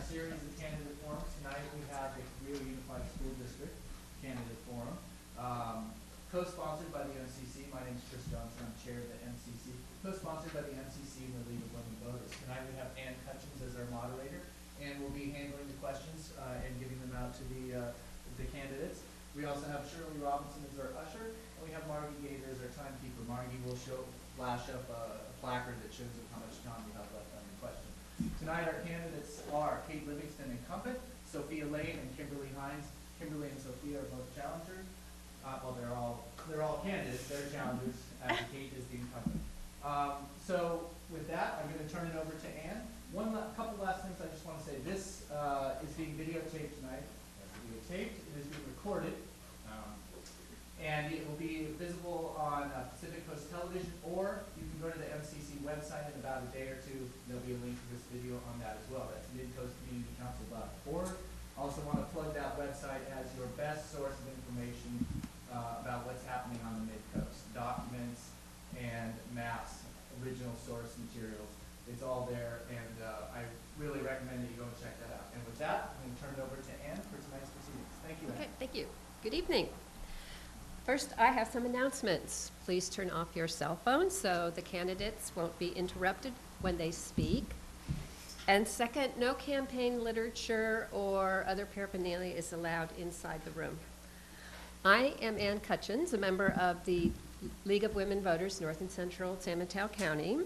series of candidate forums. Tonight we have the Cabrillo Unified School District Candidate Forum, co-sponsored by the MCC. My name is Chris Johnson. I'm chair of the MCC. Co-sponsored by the MCC and the League of Women Voters. Tonight we have Ann Cutchins as our moderator, and we'll be handling the questions and giving them out to the candidates. We also have Shirley Robinson as our usher, and we have Margie Gator as our timekeeper. Margie will flash up a placard that shows you how much time you have left on your question. Tonight our candidates are Kate Livingston, incumbent, Sophia Lane, and Kimberly Hines. Kimberly and Sophia are both challengers. Well, they're all candidates. They're challengers, as Kate is the incumbent. So with that, I'm going to turn it over to Ann. Couple last things I just want to say. This is being videotaped tonight. It's videotaped. It is being recorded. And it will be visible on Pacific Coast Television, or you can go to the MCC website in about a day or two. There'll be a link to this video on that as well. That's midcoastcommunitycouncil.org. Also want to plug that website as your best source of information about what's happening on the Midcoast. Documents and maps, original source materials. It's all there, and I really recommend that you go and check that out. And with that, I'm going to turn it over to Ann for tonight's proceedings. Thank you, Ann. Okay, thank you. Good evening. First, I have some announcements. Please turn off your cell phones so the candidates won't be interrupted when they speak. And second, no campaign literature or other paraphernalia is allowed inside the room. I am Ann Cutchins, a member of the League of Women Voters, North and Central San Mateo County.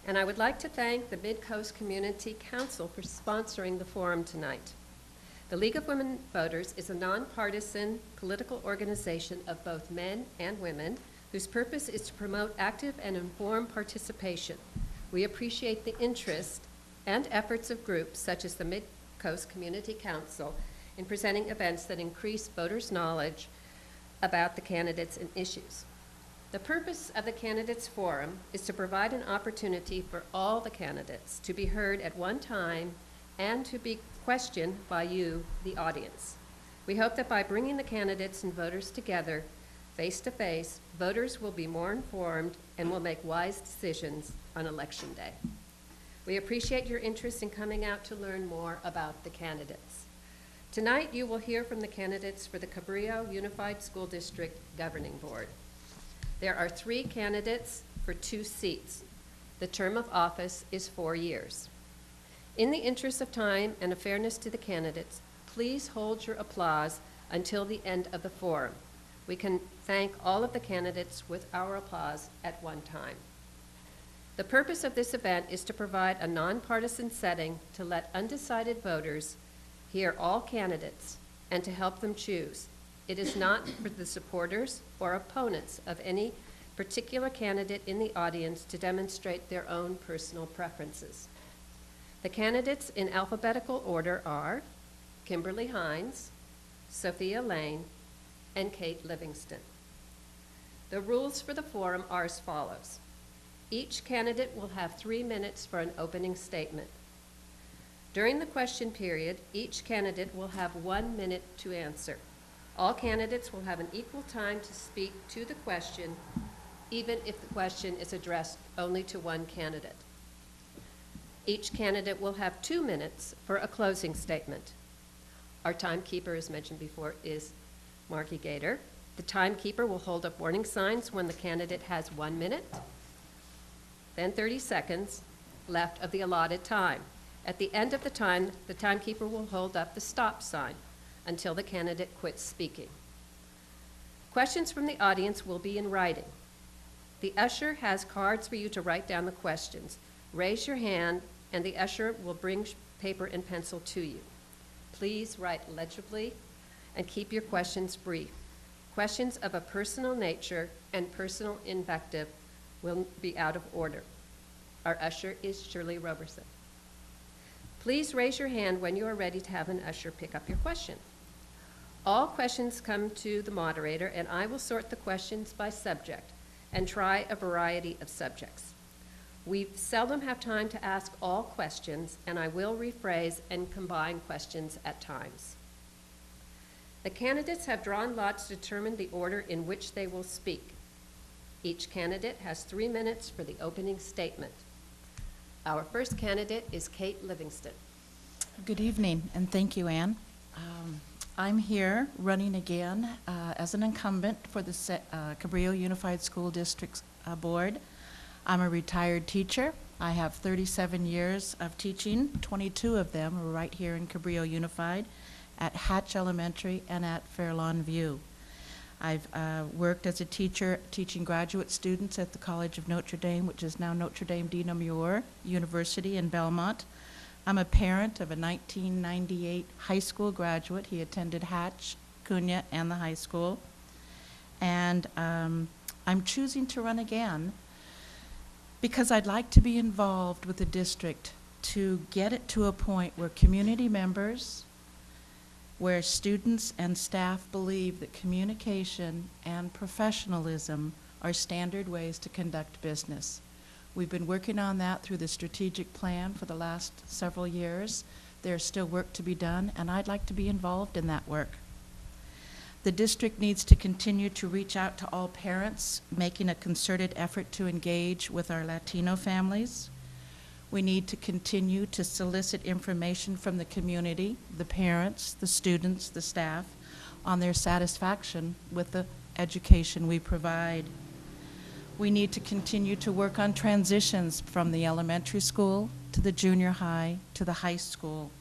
And I would like to thank the Midcoast Community Council for sponsoring the forum tonight. The League of Women Voters is a nonpartisan political organization of both men and women whose purpose is to promote active and informed participation. We appreciate the interest and efforts of groups such as the Midcoast Community Council in presenting events that increase voters' knowledge about the candidates and issues. The purpose of the Candidates Forum is to provide an opportunity for all the candidates to be heard at one time and to be questioned by you, the audience. We hope that by bringing the candidates and voters together face-to-face, voters will be more informed and will make wise decisions on Election Day. We appreciate your interest in coming out to learn more about the candidates. Tonight, you will hear from the candidates for the Cabrillo Unified School District Governing Board. There are 3 candidates for 2 seats. The term of office is 4 years. In the interest of time and of fairness to the candidates, please hold your applause until the end of the forum. We can thank all of the candidates with our applause at one time. The purpose of this event is to provide a nonpartisan setting to let undecided voters hear all candidates and to help them choose. It is not for the supporters or opponents of any particular candidate in the audience to demonstrate their own personal preferences. The candidates in alphabetical order are Kimberly Hines, Sophia Lane, and Kate Livingston. The rules for the forum are as follows. Each candidate will have 3 minutes for an opening statement. During the question period, each candidate will have 1 minute to answer. All candidates will have an equal time to speak to the question, even if the question is addressed only to one candidate. Each candidate will have 2 minutes for a closing statement. Our timekeeper, as mentioned before, is Margie Gator. The timekeeper will hold up warning signs when the candidate has 1 minute, then 30 seconds left of the allotted time. At the end of the time, the timekeeper will hold up the stop sign until the candidate quits speaking. Questions from the audience will be in writing. The usher has cards for you to write down the questions. Raise your hand and the usher will bring paper and pencil to you. Please write legibly and keep your questions brief. Questions of a personal nature and personal invective will be out of order. Our usher is Shirley Roberson. Please raise your hand when you are ready to have an usher pick up your question. All questions come to the moderator, and I will sort the questions by subject and try a variety of subjects. We seldom have time to ask all questions, and I will rephrase and combine questions at times. The candidates have drawn lots to determine the order in which they will speak. Each candidate has 3 minutes for the opening statement. Our first candidate is Kate Livingston. Good evening, and thank you, Ann. I'm here running again as an incumbent for the Cabrillo Unified School District Board. I'm a retired teacher. I have 37 years of teaching. 22 of them are right here in Cabrillo Unified at Hatch Elementary and at Fairlawn View. I've worked as a teacher teaching graduate students at the College of Notre Dame, which is now Notre Dame de Namur University in Belmont. I'm a parent of a 1998 high school graduate. He attended Hatch, Cunha, and the high school. And I'm choosing to run again because I'd like to be involved with the district to get it to a point where community members, where students and staff believe that communication and professionalism are standard ways to conduct business. We've been working on that through the strategic plan for the last several years. There's still work to be done, and I'd like to be involved in that work. The district needs to continue to reach out to all parents, making a concerted effort to engage with our Latino families. We need to continue to solicit information from the community, the parents, the students, the staff, on their satisfaction with the education we provide. We need to continue to work on transitions from the elementary school to the junior high to the high school.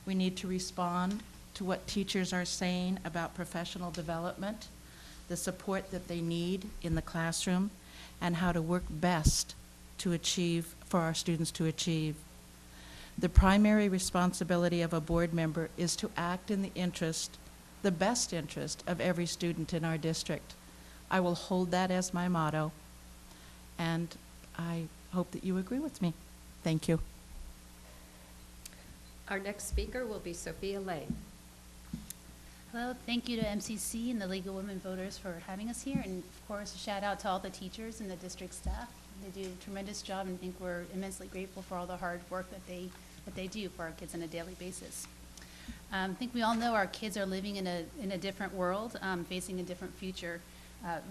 We need to respond to what teachers are saying about professional development, the support that they need in the classroom, and how to work best to achieve, for our students to achieve. The primary responsibility of a board member is to act in the interest, the best interest of every student in our district. I will hold that as my motto, and I hope that you agree with me. Thank you. Our next speaker will be Sophia Lane. Hello, thank you to MCC and the League of Women Voters for having us here, and of course a shout out to all the teachers and the district staff. They do a tremendous job, and I think we're immensely grateful for all the hard work that they do for our kids on a daily basis. I think we all know our kids are living in a different world, facing a different future,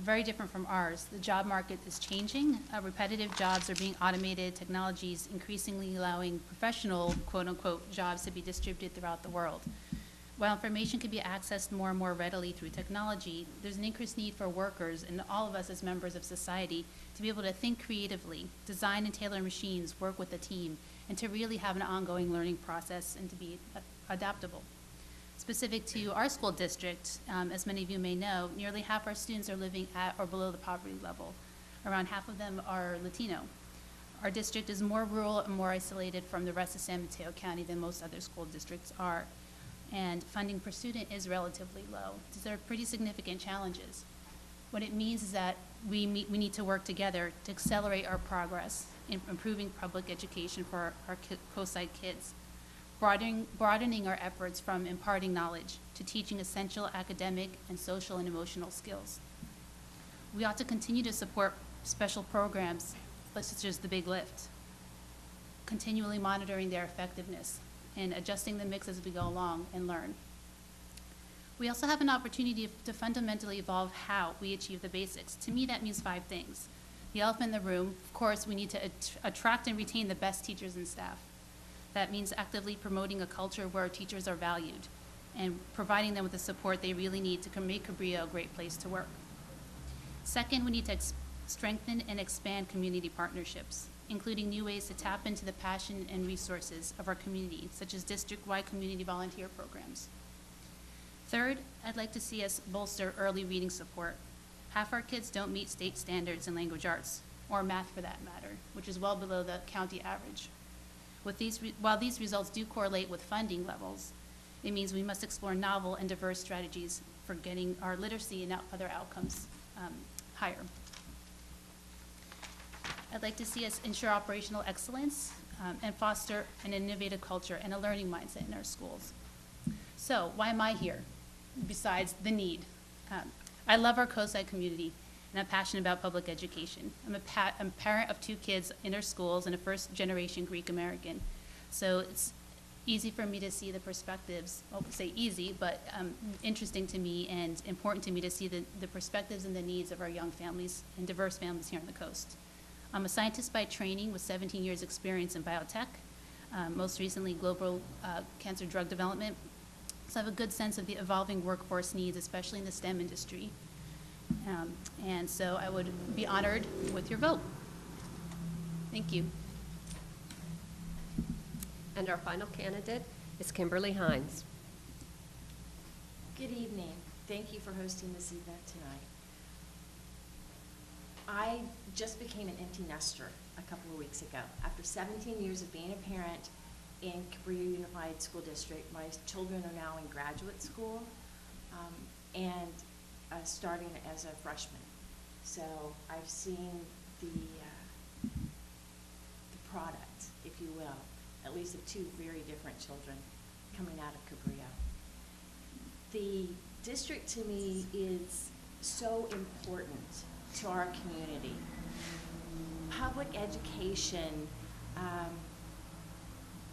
very different from ours. The job market is changing. Repetitive jobs are being automated. Technology is increasingly allowing professional, quote unquote, jobs to be distributed throughout the world. While information can be accessed more and more readily through technology, there's an increased need for workers and all of us as members of society to be able to think creatively, design and tailor machines, work with a team, and to really have an ongoing learning process and to be adaptable. Specific to our school district, as many of you may know, nearly half our students are living at or below the poverty level. Around half of them are Latino. Our district is more rural and more isolated from the rest of San Mateo County than most other school districts are. And funding per student is relatively low. These are pretty significant challenges. What it means is that we need to work together to accelerate our progress in improving public education for our co-site kids, broadening our efforts from imparting knowledge to teaching essential academic and social and emotional skills. We ought to continue to support special programs such as the Big Lift, continually monitoring their effectiveness and adjusting the mix as we go along and learn. We also have an opportunity to fundamentally evolve how we achieve the basics. To me, that means 5 things. The elephant in the room, of course, we need to attract and retain the best teachers and staff. That means actively promoting a culture where teachers are valued and providing them with the support they really need to make Cabrillo a great place to work. Second, we need to strengthen and expand community partnerships, including new ways to tap into the passion and resources of our community, such as district-wide community volunteer programs. Third, I'd like to see us bolster early reading support. Half our kids don't meet state standards in language arts, or math for that matter, which is well below the county average. While these results do correlate with funding levels, it means we must explore novel and diverse strategies for getting our literacy and other outcomes higher. I'd like to see us ensure operational excellence and foster an innovative culture and a learning mindset in our schools. So why am I here, besides the need? I love our coastside community, and I'm passionate about public education. I'm a parent of 2 kids in our schools and a first-generation Greek American. So it's easy for me to see the perspectives, I won't say easy, but interesting to me and important to me to see the perspectives and the needs of our young families and diverse families here on the coast. I'm a scientist by training with 17 years experience in biotech. most recently global cancer drug development. So I have a good sense of the evolving workforce needs, especially in the STEM industry. And so I would be honored with your vote. Thank you. And our final candidate is Kimberly Hines. Good evening. Thank you for hosting this event tonight. I just became an empty nester a couple of weeks ago. After 17 years of being a parent in Cabrillo Unified School District, my children are now in graduate school and starting as a freshman. So I've seen the product, if you will, at least of two very different children coming out of Cabrillo. The district to me is so important to our community. Public education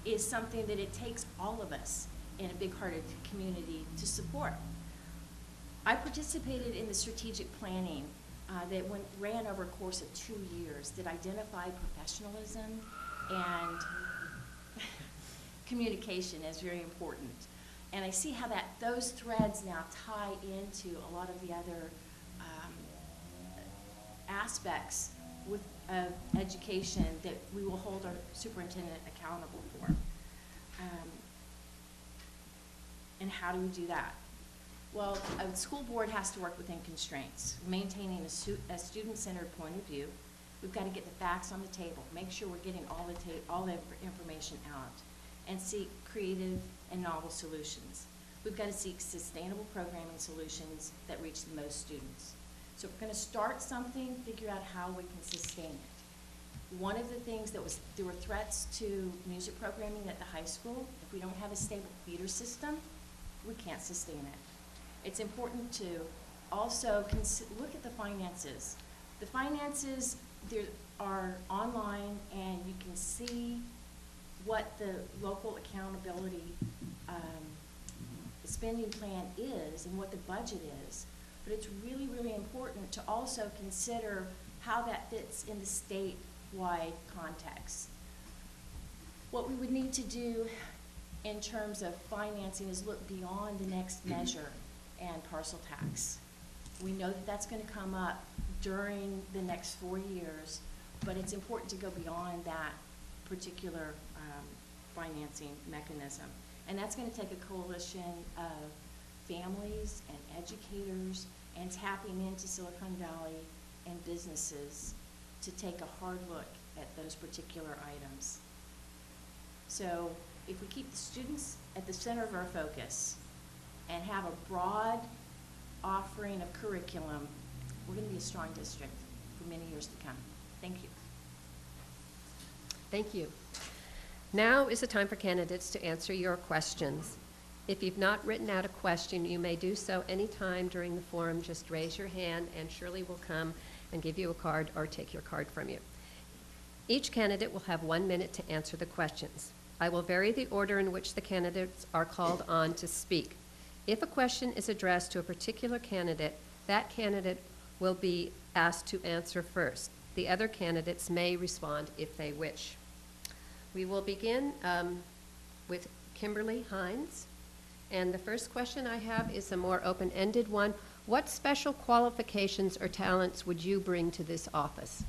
is something that it takes all of us in a big-hearted community to support. I participated in the strategic planning that ran over a course of 2 years that identified professionalism and communication as very important. And I see how those threads now tie into a lot of the other aspects of education that we will hold our superintendent accountable for. And how do we do that? Well, a school board has to work within constraints, maintaining a student-centered point of view. We've got to get the facts on the table, make sure we're getting all the information out, and seek creative and novel solutions. We've got to seek sustainable programming solutions that reach the most students. So if we're going to start something, figure out how we can sustain it. One of the things there were threats to music programming at the high school. If we don't have a stable feeder system, we can't sustain it. It's important to also look at the finances. The finances are online, and you can see what the local accountability spending plan is and what the budget is. But it's really, really important to also consider how that fits in the statewide context. What we would need to do in terms of financing is look beyond the next measure and parcel tax. We know that that's going to come up during the next 4 years, but it's important to go beyond that particular financing mechanism. And that's going to take a coalition of families and educators and tapping into Silicon Valley and businesses to take a hard look at those particular items. So if we keep the students at the center of our focus and have a broad offering of curriculum, we're going to be a strong district for many years to come. Thank you. Thank you. Now is the time for candidates to answer your questions. If you've not written out a question, you may do so anytime during the forum. Just raise your hand and Shirley will come and give you a card or take your card from you. Each candidate will have 1 minute to answer the questions. I will vary the order in which the candidates are called on to speak. If a question is addressed to a particular candidate, that candidate will be asked to answer first. The other candidates may respond if they wish. We will begin with Kimberly Hines. And the first question I have is a more open-ended one. What special qualifications or talents would you bring to this office?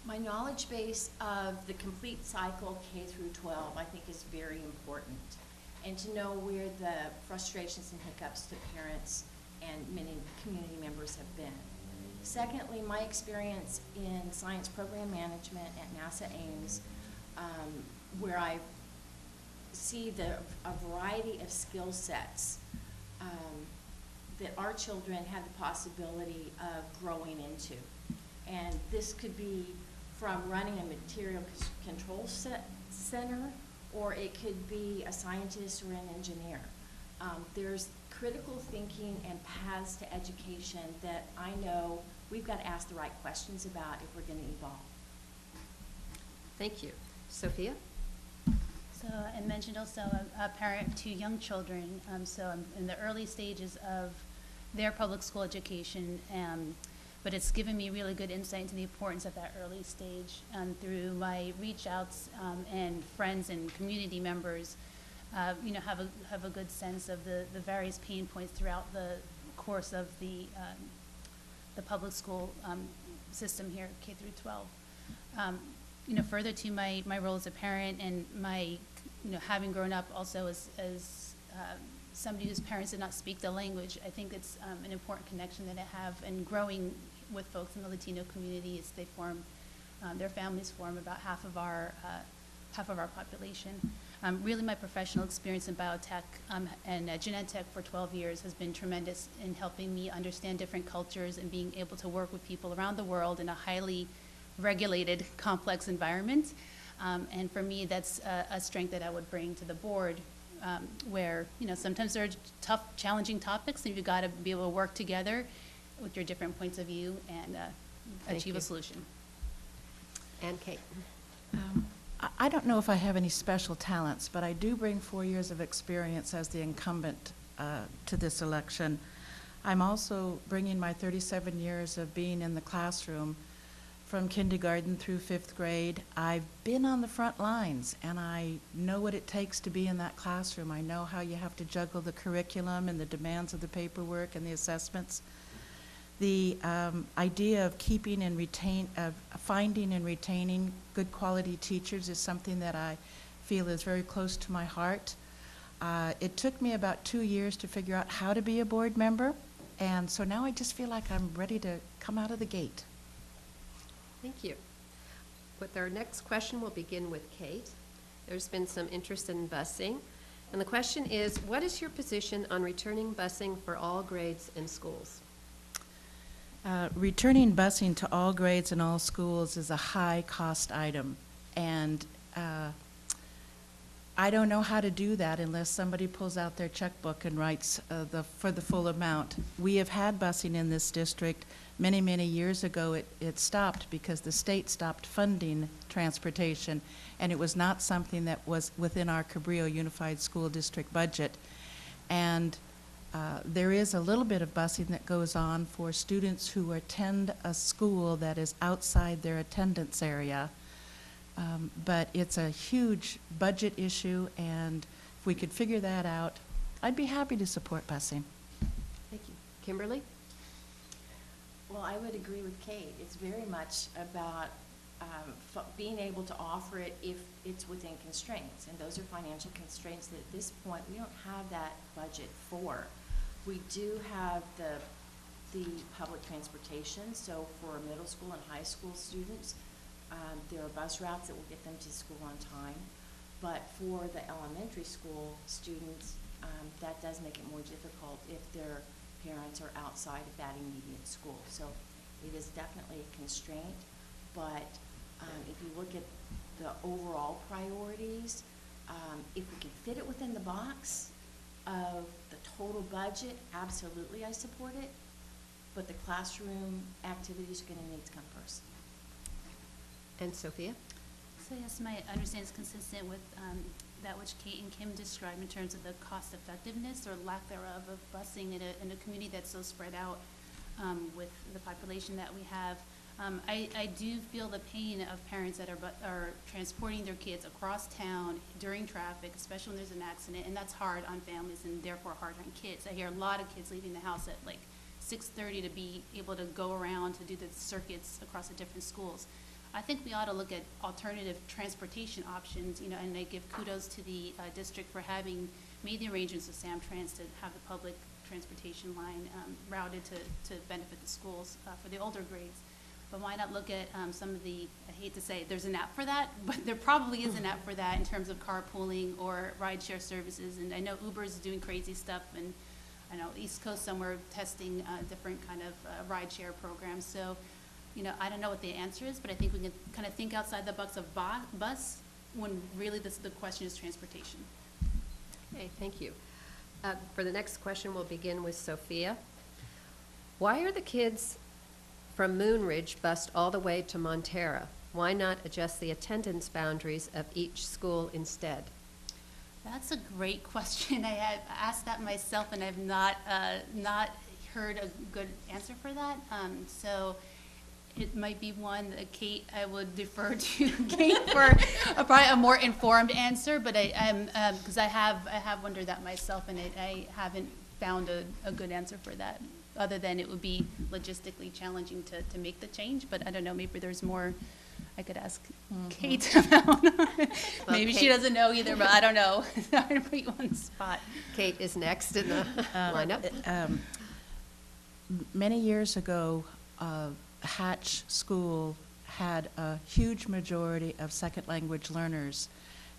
My knowledge base of the complete cycle K through 12 I think is very important, and to know where the frustrations and hiccups to parents and many community members have been. Secondly, my experience in science program management at NASA Ames, where I see a variety of skill sets that our children have the possibility of growing into. And this could be from running a material control center, or it could be a scientist or an engineer. There's critical thinking and paths to education that I know we've got to ask the right questions about if we're going to evolve. Thank you. Sophia? So I mentioned also a parent of 2 young children, so I'm in the early stages of their public school education. but it's given me really good insight into the importance of that early stage through my reach outs and friends and community members. Have a good sense of the various pain points throughout the course of the public school system here, K through 12. Further to my role as a parent and my, having grown up also as somebody whose parents did not speak the language, I think it's an important connection that I have, and growing with folks in the Latino community as they form, their families form about half of our population. Really, my professional experience in biotech and genetech for 12 years has been tremendous in helping me understand different cultures and being able to work with people around the world in a highly regulated, complex environment. And for me, that's a strength that I would bring to the board, where sometimes there are tough, challenging topics, and you've got to be able to work together with your different points of view and achieve a solution. And Kate. I don't know if I have any special talents, but I do bring 4 years of experience as the incumbent to this election. I'm also bringing my 37 years of being in the classroom from kindergarten through 5th grade. I've been on the front lines, and I know what it takes to be in that classroom. I know how you have to juggle the curriculum and the demands of the paperwork and the assessments. The idea of finding and retaining good quality teachers is something that I feel is very close to my heart. It took me about 2 years to figure out how to be a board member, and so now I just feel like I'm ready to come out of the gate. Thank you. With our next question, we'll begin with Kate. There's been some interest in busing, and the question is, what is your position on returning busing for all grades and schools? Returning busing to all grades and all schools is a high-cost item, and I don't know how to do that unless somebody pulls out their checkbook and writes for the full amount. We have had busing in this district. Many, many years ago, it stopped because the state stopped funding transportation, and it was not something that was within our Cabrillo Unified School District budget. And there is a little bit of busing that goes on for students who attend a school that is outside their attendance area. But it's a huge budget issue, and if we could figure that out, I'd be happy to support busing. Thank you. Kimberly? Well, I would agree with Kate. It's very much about being able to offer it if it's within constraints, and those are financial constraints that at this point we don't have that budget for. We do have the public transportation, so for middle school and high school students, there are bus routes that will get them to school on time. But for the elementary school students, that does make it more difficult if their parents are outside of that immediate school. So it is definitely a constraint, but if you look at the overall priorities, if we can fit it within the box of the total budget, absolutely I support it, but the classroom activities are going to need to come first. And Sophia? So yes, my understanding is consistent with that which Kate and Kim described in terms of the cost effectiveness or lack thereof of busing in a community that's so spread out with the population that we have. I do feel the pain of parents that are transporting their kids across town during traffic, especially when there's an accident, and that's hard on families and therefore hard on kids. I hear a lot of kids leaving the house at like 6:30 to be able to go around to do the circuits across the different schools. I think we ought to look at alternative transportation options, and I give kudos to the district for having made the arrangements with Samtrans to have the public transportation line routed to benefit the schools for the older grades. But why not look at some of the, I hate to say there's an app for that, but there probably is an app for that in terms of carpooling or rideshare services. And I know Uber's doing crazy stuff, and I know East Coast somewhere testing different kind of rideshare programs. So, I don't know what the answer is, but I think we can kind of think outside the box of bus when really the question is transportation. Okay, thank you. For the next question, we'll begin with Sophia. Why are the kids from Moonridge bused all the way to Montera? Why not adjust the attendance boundaries of each school instead? That's a great question. I have asked that myself, and I've not heard a good answer for that. So it might be one that Kate, I would defer to Kate for probably a more informed answer, but because I have wondered that myself, and I haven't found a good answer for that, other than it would be logistically challenging to make the change, but I don't know, maybe there's more I could ask Kate about. Maybe she Kate- doesn't know either, but I don't know. I'm gonna put you on the spot. Kate is next in the lineup. Many years ago, Hatch School had a huge majority of second language learners,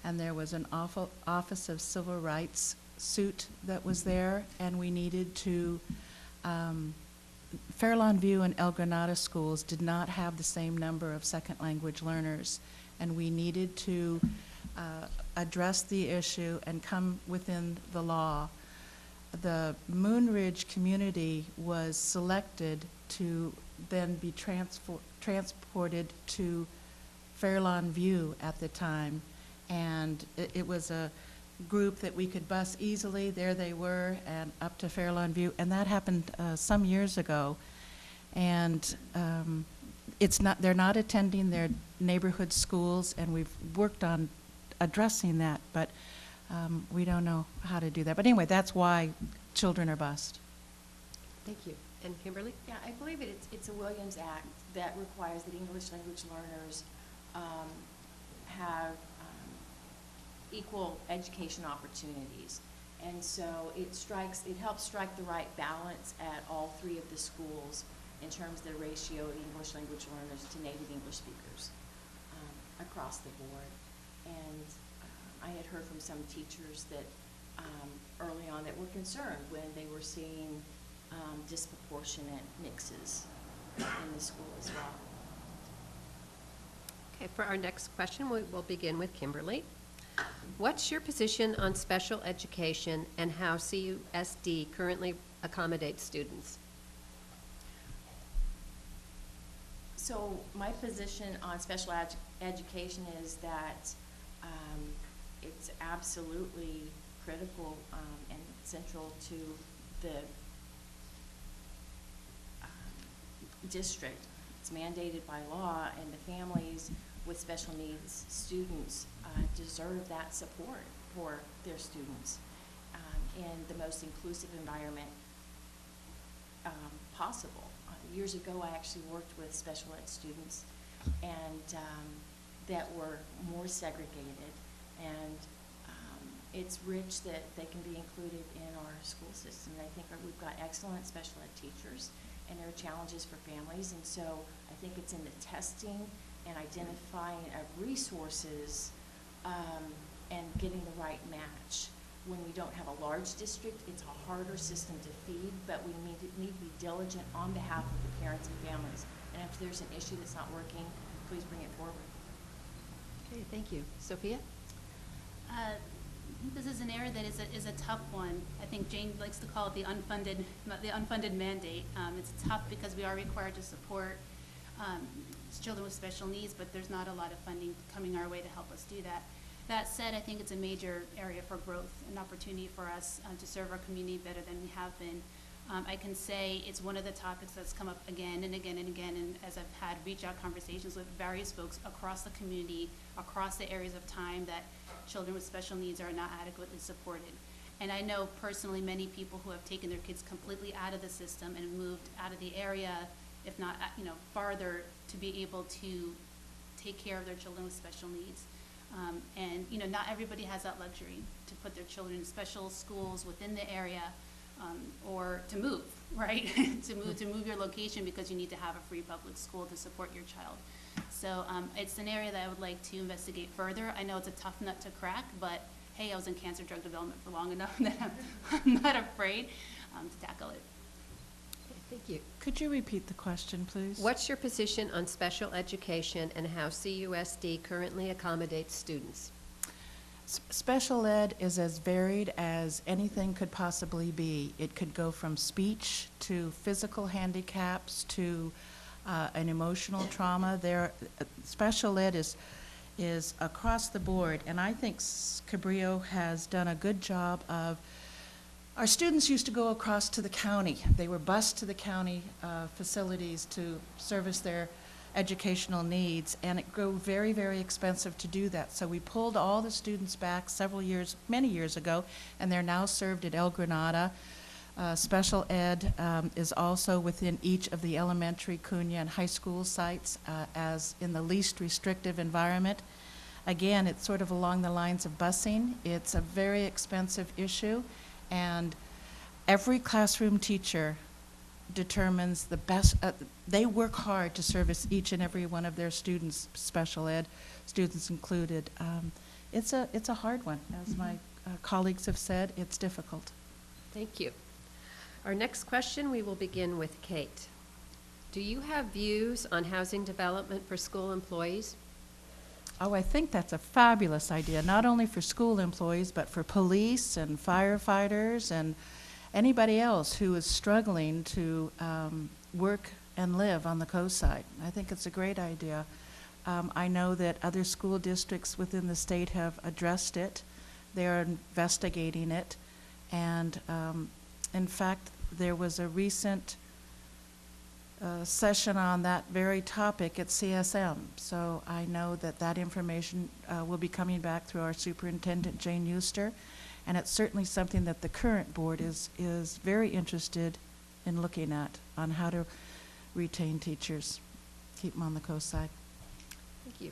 and there was an Office of Civil Rights suit that was there, and we needed to, Fairlawn View and El Granada schools did not have the same number of second language learners, and we needed to address the issue and come within the law. The Moonridge community was selected to then be transported to Fairlawn View at the time, and it was a group that we could bus easily. There they were, and up to Fairlawn View, and that happened some years ago. And they're not attending their neighborhood schools, and we've worked on addressing that, but we don't know how to do that. But anyway, that's why children are bused. Thank you. And Kimberly? Yeah, I believe it's a Williams Act that requires that English language learners have equal education opportunities. And so it helps strike the right balance at all three of the schools in terms of the ratio of English language learners to native English speakers across the board. And I had heard from some teachers that early on that were concerned when they were seeing disproportionate mixes in the school as well. Okay, for our next question, we'll begin with Kimberly. What's your position on special education and how CUSD currently accommodates students? So my position on special education is that it's absolutely critical and central to the district. It's mandated by law, and the families with special needs students deserve that support for their students in the most inclusive environment possible. Years ago, I actually worked with special ed students and that were more segregated, and it's rich that they can be included in our school system. And I think we've got excellent special ed teachers, and there are challenges for families, and so I think it's in the testing and identifying of resources and getting the right match. When we don't have a large district, it's a harder system to feed, but we need to be diligent on behalf of the parents and families. And if there's an issue that's not working, please bring it forward. Okay, thank you. Sophia? This is an area that is a tough one. I think Jane likes to call it the unfunded mandate. It's tough because we are required to support children with special needs, but there's not a lot of funding coming our way to help us do that. That said, I think it's a major area for growth, an opportunity for us to serve our community better than we have been. I can say it's one of the topics that's come up again and again and again, and as I've had reach out conversations with various folks across the community, across the areas of time that children with special needs are not adequately supported. And I know personally many people who have taken their kids completely out of the system and moved out of the area, if not farther, to be able to take care of their children with special needs. And not everybody has that luxury to put their children in special schools within the area, or to move, right? to move your location because you need to have a free public school to support your child. So it's an area that I would like to investigate further. I know it's a tough nut to crack, but hey, I was in cancer drug development for long enough that I'm not afraid to tackle it. Okay, thank you. Could you repeat the question, please? What's your position on special education and how CUSD currently accommodates students? Special ed is as varied as anything could possibly be. It could go from speech to physical handicaps to an emotional trauma. Special ed is across the board, and I think Cabrillo has done a good job of Our students used to go across to the county. They were bused to the county facilities to service their educational needs, and it grew very, very expensive to do that. So we pulled all the students back many years ago, and they're now served at El Granada. Special ed is also within each of the elementary, Cunha, and high school sites as in the least restrictive environment. Again, it's sort of along the lines of busing. It's a very expensive issue, and every classroom teacher determines the best, they work hard to service each and every one of their students, special ed students included. It's a hard one. As my colleagues have said, it's difficult. Thank you. Our next question, we will begin with Kate. Do you have views on housing development for school employees? Oh, I think that's a fabulous idea, not only for school employees, but for police and firefighters and anybody else who is struggling to work and live on the coast side. I think it's a great idea. I know that other school districts within the state have addressed it. They are investigating it. And in fact, there was a recent session on that very topic at CSM. So I know that that information will be coming back through our superintendent, Jane Euster. And it's certainly something that the current board is very interested in looking at, on how to retain teachers, keep them on the coast side. Thank you.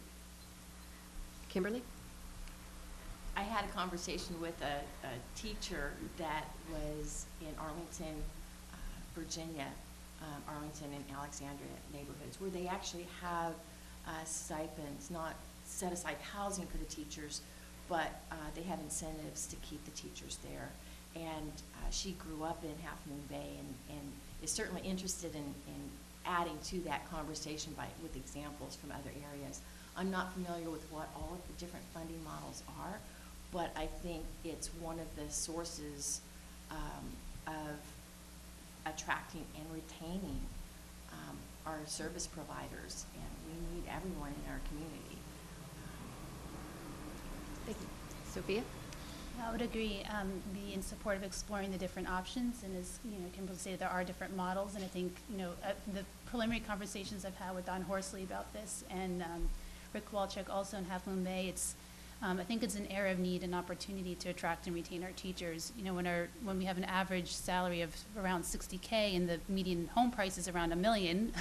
Kimberly? I had a conversation with a teacher that was in Arlington, Virginia, Arlington and Alexandria neighborhoods, where they actually have stipends, not set aside housing for the teachers, but they have incentives to keep the teachers there. And she grew up in Half Moon Bay and is certainly interested in adding to that conversation with examples from other areas. I'm not familiar with what all of the different funding models are, but I think it's one of the sources of attracting and retaining our service providers, and we need everyone in our community. Thank you. Sophia? I would agree, be in support of exploring the different options, and as Kimberly said, there are different models, and I think the preliminary conversations I've had with Don Horsley about this, and Rick Walchuk also in Half Moon Bay, I think it's an area of need and opportunity to attract and retain our teachers. When we have an average salary of around $60K and the median home price is around $1 million,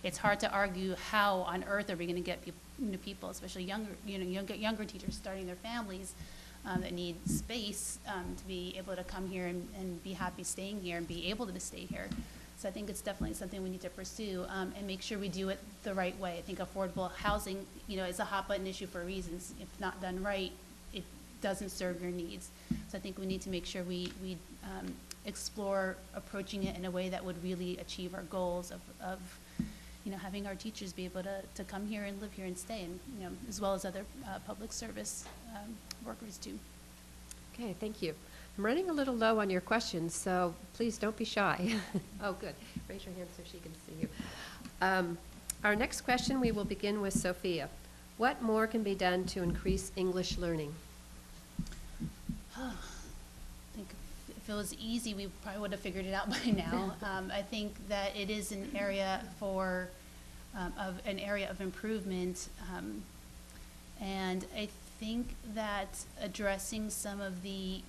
it's hard to argue how on earth are we going to get people, especially younger teachers starting their families that need space to be able to come here and be happy staying here and be able to stay here. So I think it's definitely something we need to pursue and make sure we do it the right way. I think affordable housing, is a hot button issue for reasons. If not done right, it doesn't serve your needs. So I think we need to make sure we explore approaching it in a way that would really achieve our goals of having our teachers be able to come here and live here and stay, and as well as other public service workers too. Okay, thank you. I'm running a little low on your questions, so please don't be shy. Oh, good. Raise your hand so she can see you. Our next question, we will begin with Sophia. What more can be done to increase English learning? I think if it was easy, we probably would have figured it out by now. I think that it is an area of improvement, and I think that addressing some of the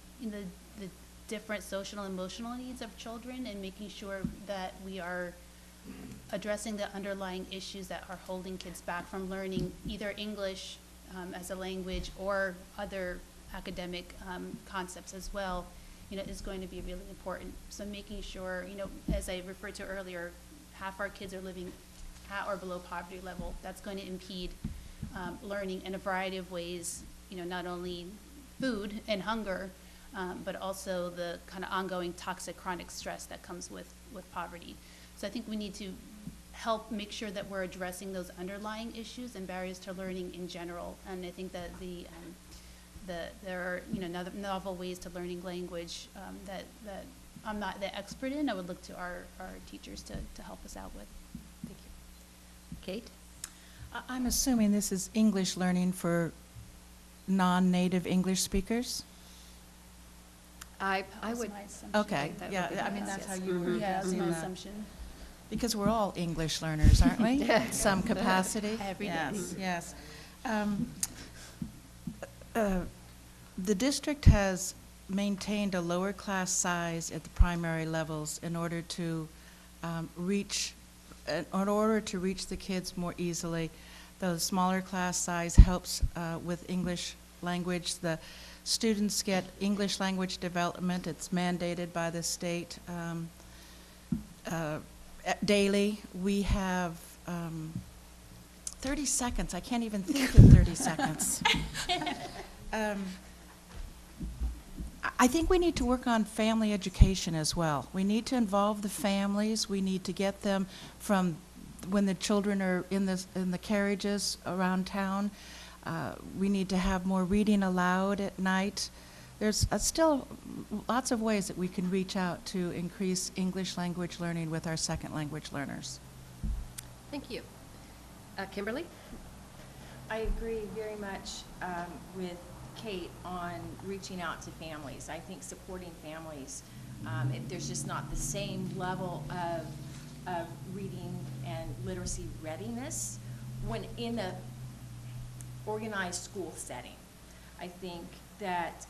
different social and emotional needs of children and making sure that we are addressing the underlying issues that are holding kids back from learning either English as a language or other academic concepts as well, is going to be really important. So making sure, as I referred to earlier, half our kids are living at or below poverty level. That's going to impede learning in a variety of ways, not only food and hunger, but also the kind of ongoing toxic chronic stress that comes with poverty. So I think we need to help make sure that we're addressing those underlying issues and barriers to learning in general. And I think that there are novel ways to learning language that I'm not the expert in. I would look to our teachers to help us out with. Thank you. Kate? I'm assuming this is English learning for non-native English speakers? I That was would, my assumption. Okay, that would yeah, be I mean, nice, that's how yes. you were. Yeah, that's my using that. assumption. Because we're all English learners, aren't we? Some capacity? Every day. Yes, yes. The district has maintained a lower class size at the primary levels in order to reach the kids more easily. The smaller class size helps with English language. The students get English language development. It's mandated by the state. Daily, we have 30 seconds. I can't even think in 30 seconds. I think we need to work on family education as well. We need to involve the families. We need to get them from when the children are in the carriages around town. We need to have more reading aloud at night. There's still lots of ways that we can reach out to increase English language learning with our second language learners. thank you. Kimberly? I agree very much with Kate on reaching out to families. I think supporting families, if there's just not the same level of reading and literacy readiness when in a organized school setting. I think that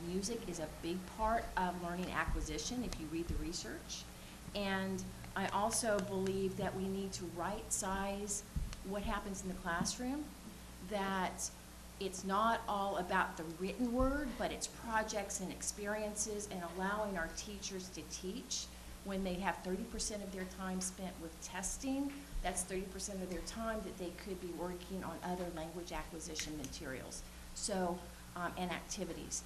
music is a big part of learning acquisition if you read the research. And I also believe that we need to right-size what happens in the classroom, that it's not all about the written word, but it's projects and experiences and allowing our teachers to teach. When they have 30% of their time spent with testing, that's 30% of their time that they could be working on other language acquisition materials. So, and activities.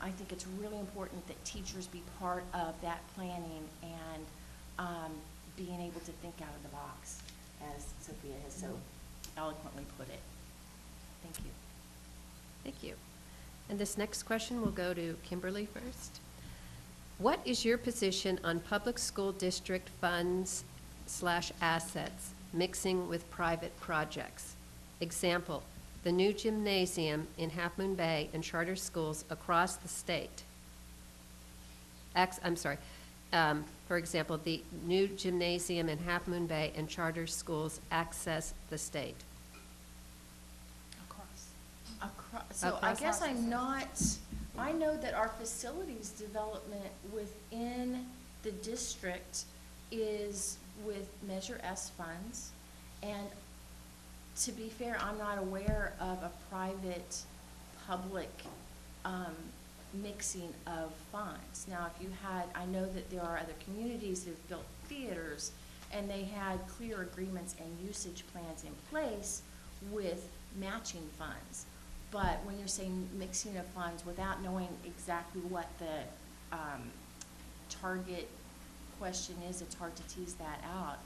I think it's really important that teachers be part of that planning and being able to think out of the box, as Sophia has so eloquently put it. Thank you. Thank you. And this next question will go to Kimberly first. What is your position on public school district funds/assets mixing with private projects? Example, the new gymnasium in Half Moon Bay and charter schools across the state. For example, the new gymnasium in Half Moon Bay and charter schools access the state. So I Across guess offices. I'm not, I know that our facilities development within the district is with Measure S funds. And to be fair, I'm not aware of a private-public mixing of funds. Now, if you had, I know that there are other communities that have built theaters, and they had clear agreements and usage plans in place with matching funds. But when you're saying mixing of funds without knowing exactly what the target question is, it's hard to tease that out.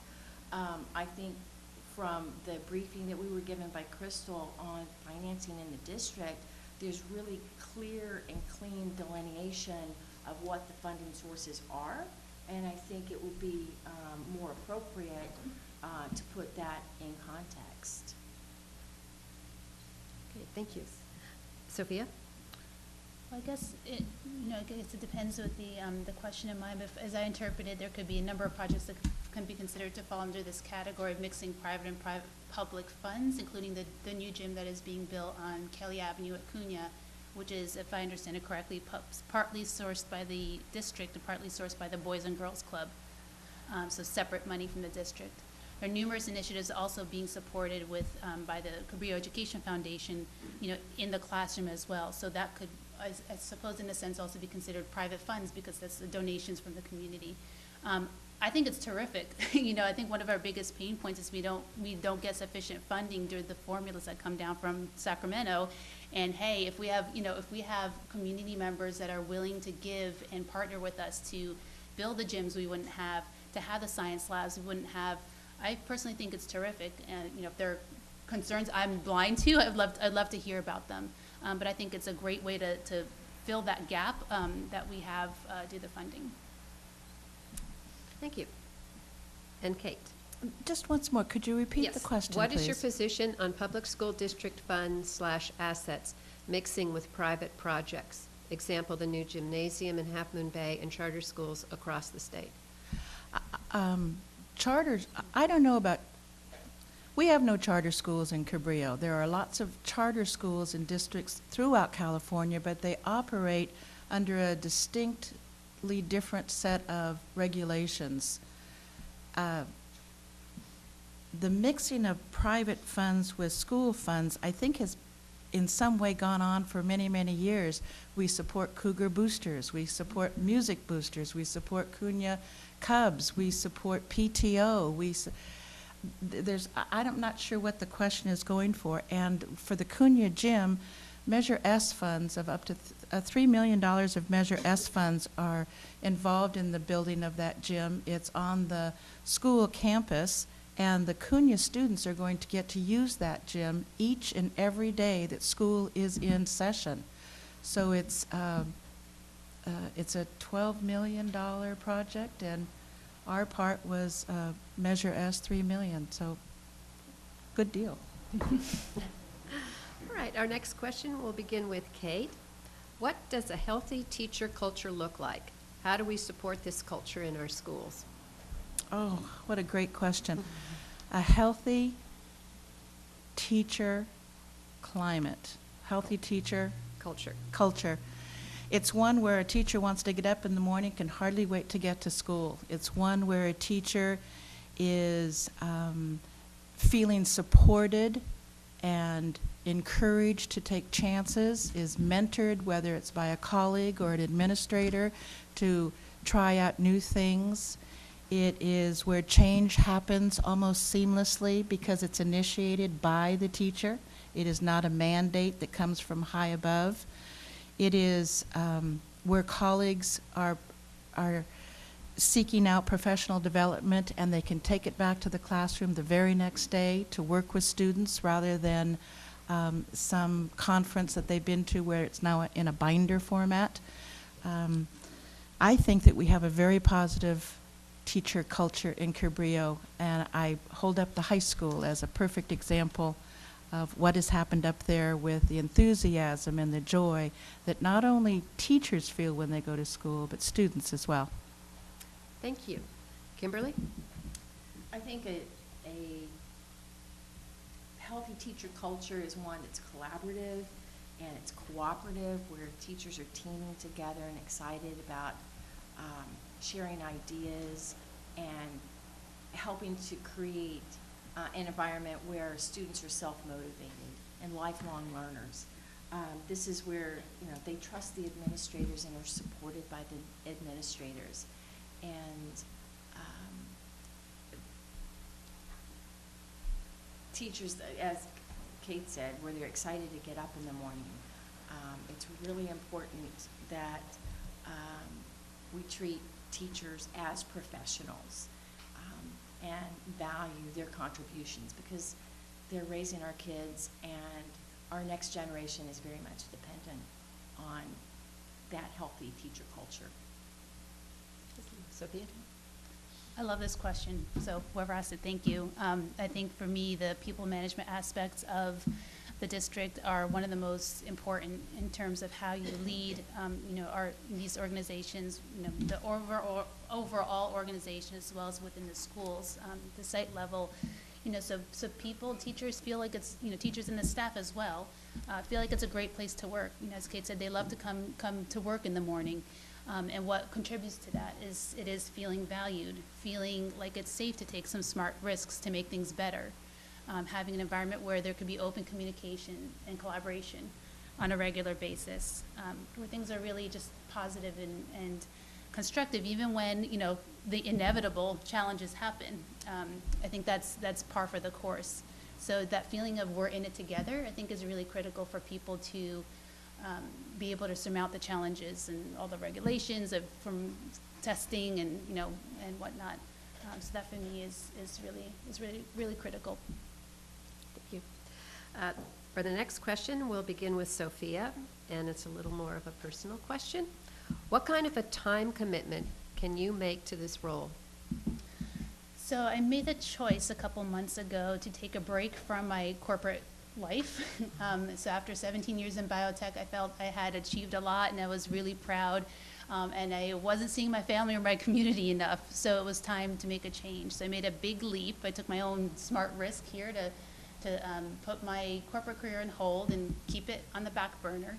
I think from the briefing that we were given by Crystal on financing in the district, there's really clear and clean delineation of what the funding sources are. And I think it would be more appropriate to put that in context. Okay, thank you. Sophia? Well, I guess it, I guess it depends with the question in mind, but as I interpreted, there could be a number of projects that can be considered to fall under this category of mixing private and public funds, including the new gym that is being built on Kelly Avenue at Cunha, which is, if I understand it correctly, partly sourced by the district and partly sourced by the Boys and Girls Club, so separate money from the district. There are numerous initiatives also being supported with by the Cabrillo Education Foundation, in the classroom as well. So that could, I suppose, in a sense, also be considered private funds because that's the donations from the community. I think it's terrific. I think one of our biggest pain points is we don't get sufficient funding through the formulas that come down from Sacramento. And hey, if we have community members that are willing to give and partner with us to build the gyms we wouldn't have, to have the science labs we wouldn't have, I personally think it's terrific. And if there are concerns I'm blind to, I'd love to hear about them. But I think it's a great way to fill that gap that we have due to the funding. Thank you. And Kate? Just once more, could you repeat the question, What please? is your position on public school district funds/assets mixing with private projects? Example, the new gymnasium in Half Moon Bay and charter schools across the state. Charters, I don't know about, we have no charter schools in Cabrillo. There are lots of charter schools in districts throughout California, but they operate under a distinctly different set of regulations. The mixing of private funds with school funds, I think, has in some way gone on for many, many years. We support Cougar Boosters, we support Music Boosters, we support Cunha Cubs, we support PTO, I'm not sure what the question is going for. And for the Cunha Gym, Measure S funds of up to $3 million of Measure S funds are involved in the building of that gym. It's on the school campus, and the Cunha students are going to get to use that gym each and every day that school is in session. So it's a $12 million project, and our part was Measure S, $3 million. So good deal. All right, our next question will begin with Kate. What does a healthy teacher culture look like? How do we support this culture in our schools? Oh, what a great question. A healthy teacher climate, healthy teacher culture. It's one where a teacher wants to get up in the morning, can hardly wait to get to school. It's one where a teacher is feeling supported and encouraged to take chances, is mentored, whether it's by a colleague or an administrator, to try out new things. It is where change happens almost seamlessly because it's initiated by the teacher. It is not a mandate that comes from high above. It is where colleagues are seeking out professional development, and they can take it back to the classroom the very next day to work with students rather than some conference that they've been to where it's now in a binder format. I think that we have a very positive teacher culture in Cabrillo, and I hold up the high school as a perfect example of what has happened up there with the enthusiasm and the joy that not only teachers feel when they go to school, but students as well. Thank you. Kimberly? I think a healthy teacher culture is one that's collaborative and it's cooperative, where teachers are teaming together and excited about sharing ideas and helping to create an environment where students are self-motivated and lifelong learners. This is where they trust the administrators and are supported by the administrators. And teachers, as Kate said, where they're excited to get up in the morning. It's really important that we treat teachers as professionals and value their contributions, because they're raising our kids, and our next generation is very much dependent on that healthy teacher culture. Sophia? I love this question, so whoever asked it, thank you. I think for me, the people management aspects of the district are one of the most important in terms of how you lead, these organizations, the overall organization, as well as within the schools, the site level. So teachers feel like it's, teachers and the staff as well, feel like it's a great place to work. As Kate said, they love to come to work in the morning. And what contributes to that is it is feeling valued, feeling like it's safe to take some smart risks to make things better, having an environment where there could be open communication and collaboration on a regular basis, where things are really just positive and constructive, even when the inevitable challenges happen. I think that's par for the course. So that feeling of we're in it together, I think, is really critical for people to be able to surmount the challenges and all the regulations from testing and and whatnot. So that for me is really critical. Thank you. For the next question, we'll begin with Sophia, and it's a little more of a personal question. What kind of a time commitment can you make to this role? So I made the choice a couple months ago to take a break from my corporate life. So after 17 years in biotech, I felt I had achieved a lot, and I was really proud. And I wasn't seeing my family or my community enough, so it was time to make a change. So I made a big leap. I took my own smart risk here to put my corporate career on hold and keep it on the back burner,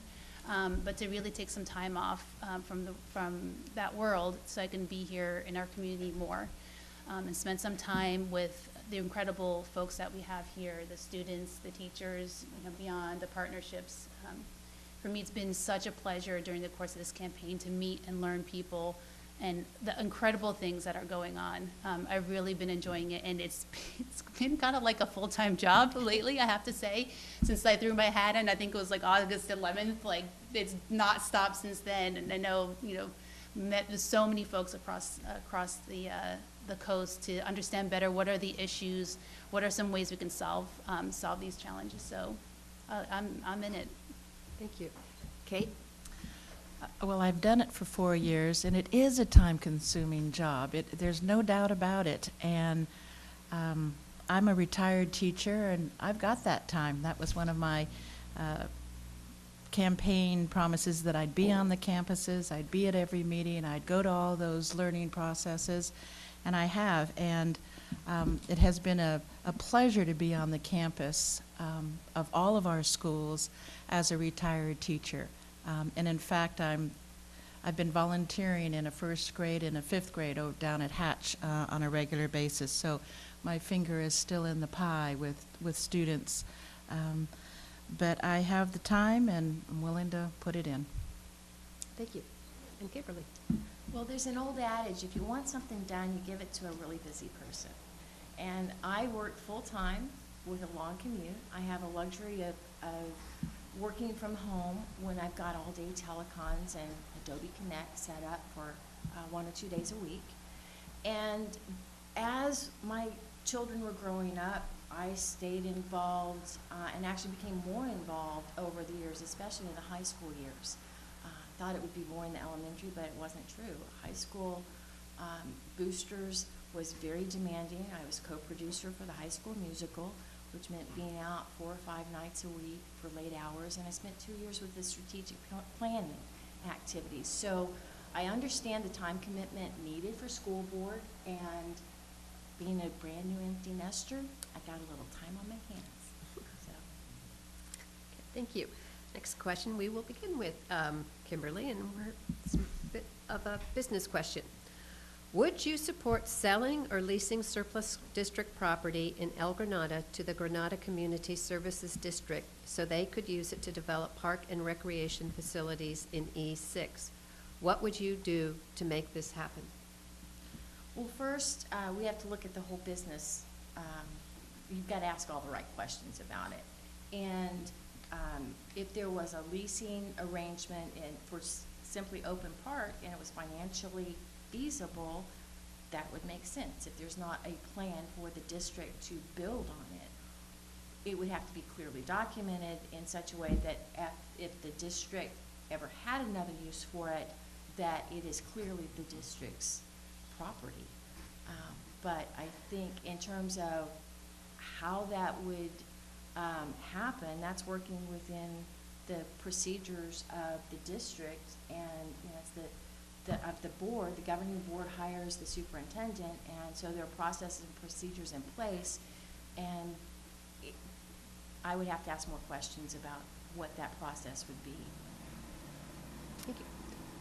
but to really take some time off from that world so I can be here in our community more, and spend some time with the incredible folks that we have here, the students, the teachers, beyond the partnerships. For me, it's been such a pleasure during the course of this campaign to meet and learn people and the incredible things that are going on. I've really been enjoying it, and it's been kind of like a full-time job lately, I have to say. Since I threw my hat in, I think it was like August 11th, like it's not stopped since then. And I know, met with so many folks across the coast to understand better what are the issues, what are some ways we can solve these challenges. So I'm in it. Thank you. Kate? Well, I've done it for 4 years, and it is a time-consuming job. There's no doubt about it. And I'm a retired teacher, and I've got that time. That was one of my campaign promises, that I'd be on the campuses, I'd be at every meeting, I'd go to all those learning processes, and I have. And it has been a pleasure to be on the campus of all of our schools as a retired teacher. And in fact, I've been volunteering in a first grade and a fifth grade down at Hatch on a regular basis. So my finger is still in the pie with students. But I have the time, and I'm willing to put it in. Thank you. And Kimberly? Well, there's an old adage, if you want something done, you give it to a really busy person. And I work full-time with a long commute. I have a luxury of working from home when I've got all-day telecons and Adobe Connect set up for 1 or 2 days a week. And as my children were growing up, I stayed involved and actually became more involved over the years, especially in the high school years. Thought it would be more in the elementary, but it wasn't true. High school boosters was very demanding. I was co-producer for the high school musical, which meant being out 4 or 5 nights a week for late hours, and I spent 2 years with the strategic planning activities. So I understand the time commitment needed for school board, and being a brand new empty nester, I got a little time on my hands. So. Okay, thank you. Next question, we will begin with Kimberly, and it's a bit of a business question. Would you support selling or leasing surplus district property in El Granada to the Granada Community Services District so they could use it to develop park and recreation facilities in E6? What would you do to make this happen? Well, first, we have to look at the whole business. You've got to ask all the right questions about it. And if there was a leasing arrangement for simply open park and it was financially feasible, that would make sense. If there's not a plan for the district to build on it, it would have to be clearly documented in such a way that if the district ever had another use for it, that it is clearly the district's property. But I think in terms of how that would happen, that's working within the procedures of the district, and it's of the board. The governing board hires the superintendent, and so there are processes and procedures in place, and I would have to ask more questions about what that process would be. Thank you.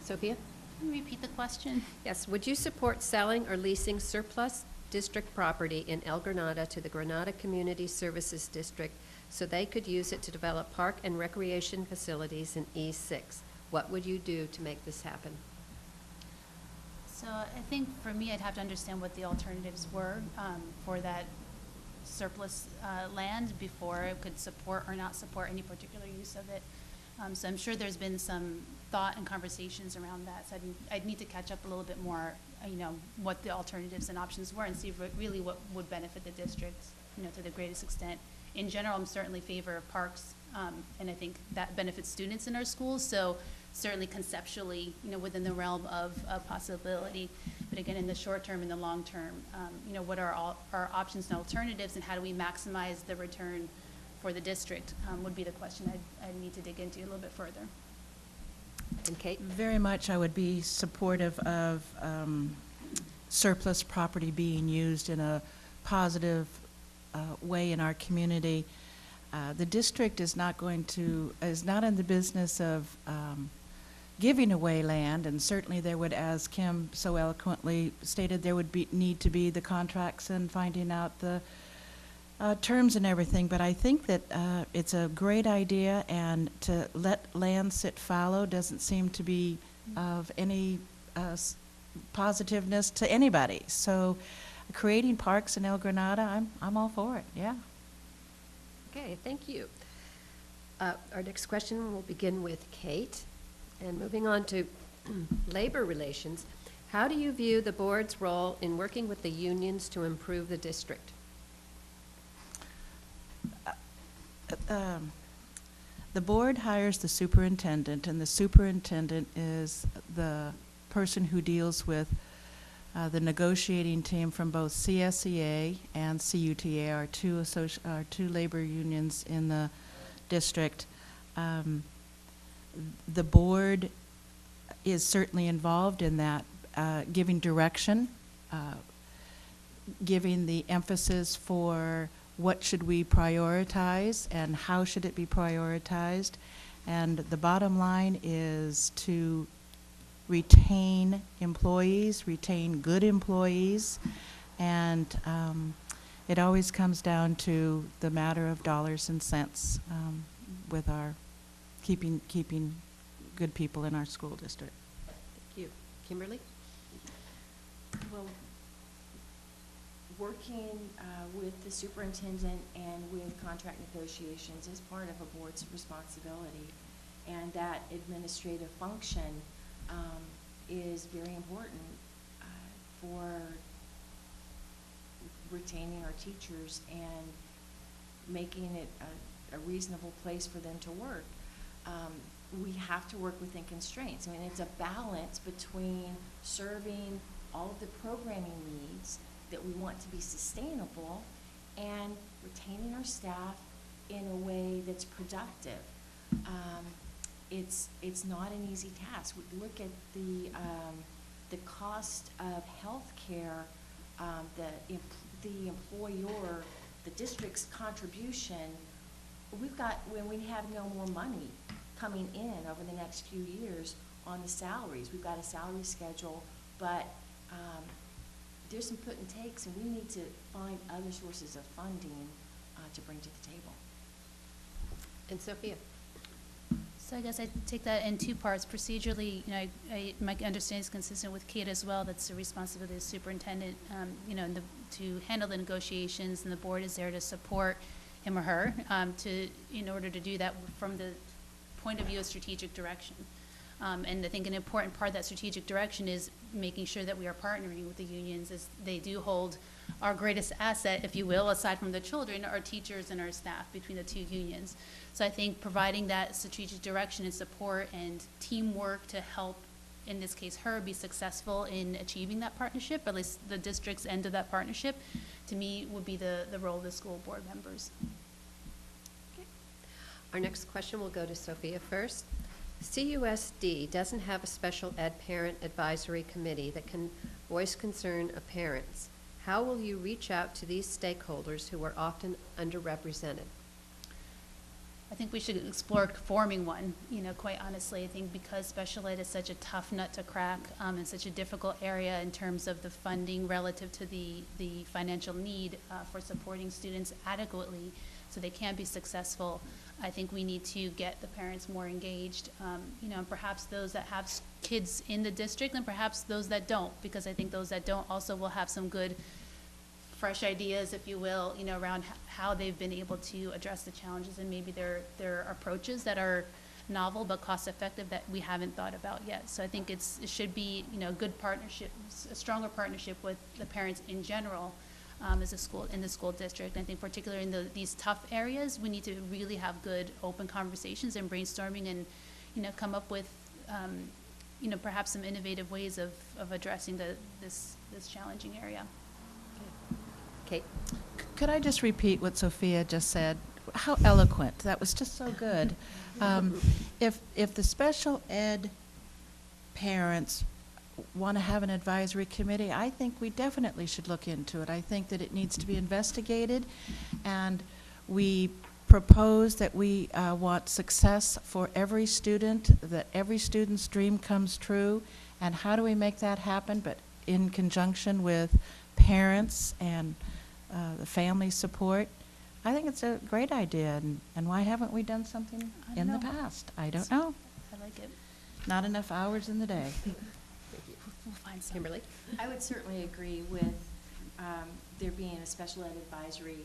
Sophia? Can you repeat the question? Yes. Would you support selling or leasing surplus district property in El Granada to the Granada Community Services District so they could use it to develop park and recreation facilities in E6? What would you do to make this happen? So I think for me, I'd have to understand what the alternatives were for that surplus land before I could support or not support any particular use of it. So I'm sure there's been some thought and conversations around that. So I'd need to catch up a little bit more, what the alternatives and options were, and see really what would benefit the district, to the greatest extent. In general, I'm certainly in favor of parks, and I think that benefits students in our schools. So certainly conceptually, within the realm of possibility. But again, in the short term and the long term, what are our options and alternatives, and how do we maximize the return for the district, would be the question I'd need to dig into a little bit further. And Kate? Very much I would be supportive of surplus property being used in a positive way in our community. The district is not in the business of giving away land, and certainly there would, as Kim so eloquently stated, there would need to be the contracts and finding out the terms and everything. But I think that it's a great idea, and to let land sit fallow doesn't seem to be of any positiveness to anybody. So creating parks in El Granada, I'm all for it, yeah. Okay, thank you. Our next question will begin with Kate. And moving on to labor relations, how do you view the board's role in working with the unions to improve the district? The board hires the superintendent, and the superintendent is the person who deals with the negotiating team from both CSEA and CUTA, our two labor unions in the district. The board is certainly involved in that, giving direction, giving the emphasis for what should we prioritize and how should it be prioritized. And the bottom line is to retain employees, retain good employees, and it always comes down to the matter of dollars and cents with our keeping good people in our school district. Thank you. Kimberly? Well, working with the superintendent and with contract negotiations is part of a board's responsibility, and that administrative function is very important for retaining our teachers and making it a reasonable place for them to work. We have to work within constraints. I mean, it's a balance between serving all of the programming needs that we want to be sustainable and retaining our staff in a way that's productive. It's not an easy task. We look at the cost of health care, the employer, the district's contribution. When we have no more money coming in over the next few years on the salaries, we've got a salary schedule, but there's some put and takes, and we need to find other sources of funding to bring to the table. And Sophia? So I guess I take that in two parts. Procedurally, my understanding is consistent with Kate as well. That's the responsibility of the superintendent, to handle the negotiations, and the board is there to support him or her in order to do that from the point of view of strategic direction. And I think an important part of that strategic direction is making sure that we are partnering with the unions, as they do hold our greatest asset, if you will, aside from the children, our teachers and our staff between the two unions. So I think providing that strategic direction and support and teamwork to help, in this case, her be successful in achieving that partnership, at least the district's end of that partnership, to me would be the role of the school board members. Okay. Our next question will go to Sophia first. CUSD doesn't have a special ed parent advisory committee that can voice concern of parents. How will you reach out to these stakeholders who are often underrepresented? I think we should explore forming one, quite honestly. I think because special ed is such a tough nut to crack and such a difficult area in terms of the funding relative to the financial need for supporting students adequately so they can be successful, I think we need to get the parents more engaged, and perhaps those that have kids in the district and perhaps those that don't, because I think those that don't also will have some good fresh ideas, if you will, around how they've been able to address the challenges, and maybe their approaches that are novel but cost effective that we haven't thought about yet. So I think it should be, good partnership, a stronger partnership with the parents in general as a school, in the school district. I think particularly in these tough areas, we need to really have good open conversations and brainstorming and, come up with, perhaps some innovative ways of addressing this challenging area. Kate? Could I just repeat what Sophia just said? how eloquent. That was just so good. If the special ed parents want to have an advisory committee, I think we definitely should look into it. I think that it needs to be investigated, and we propose that we want success for every student, that every student's dream comes true. And how do we make that happen? But in conjunction with parents and the family support. I think it's a great idea, and why haven't we done something in the past? I don't know. I like it. Not enough hours in the day. We'll find some. Kimberly? I would certainly agree with there being a special ed advisory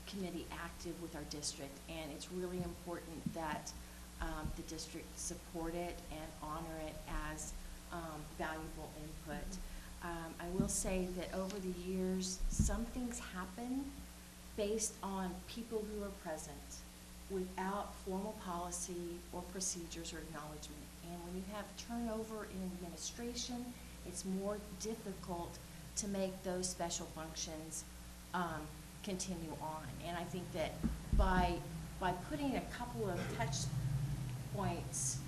committee active with our district, and it's really important that the district support it and honor it as valuable input. I will say that over the years, some things happen based on people who are present without formal policy or procedures or acknowledgement. And when you have turnover in administration, it's more difficult to make those special functions continue on. And I think that by putting a couple of touch points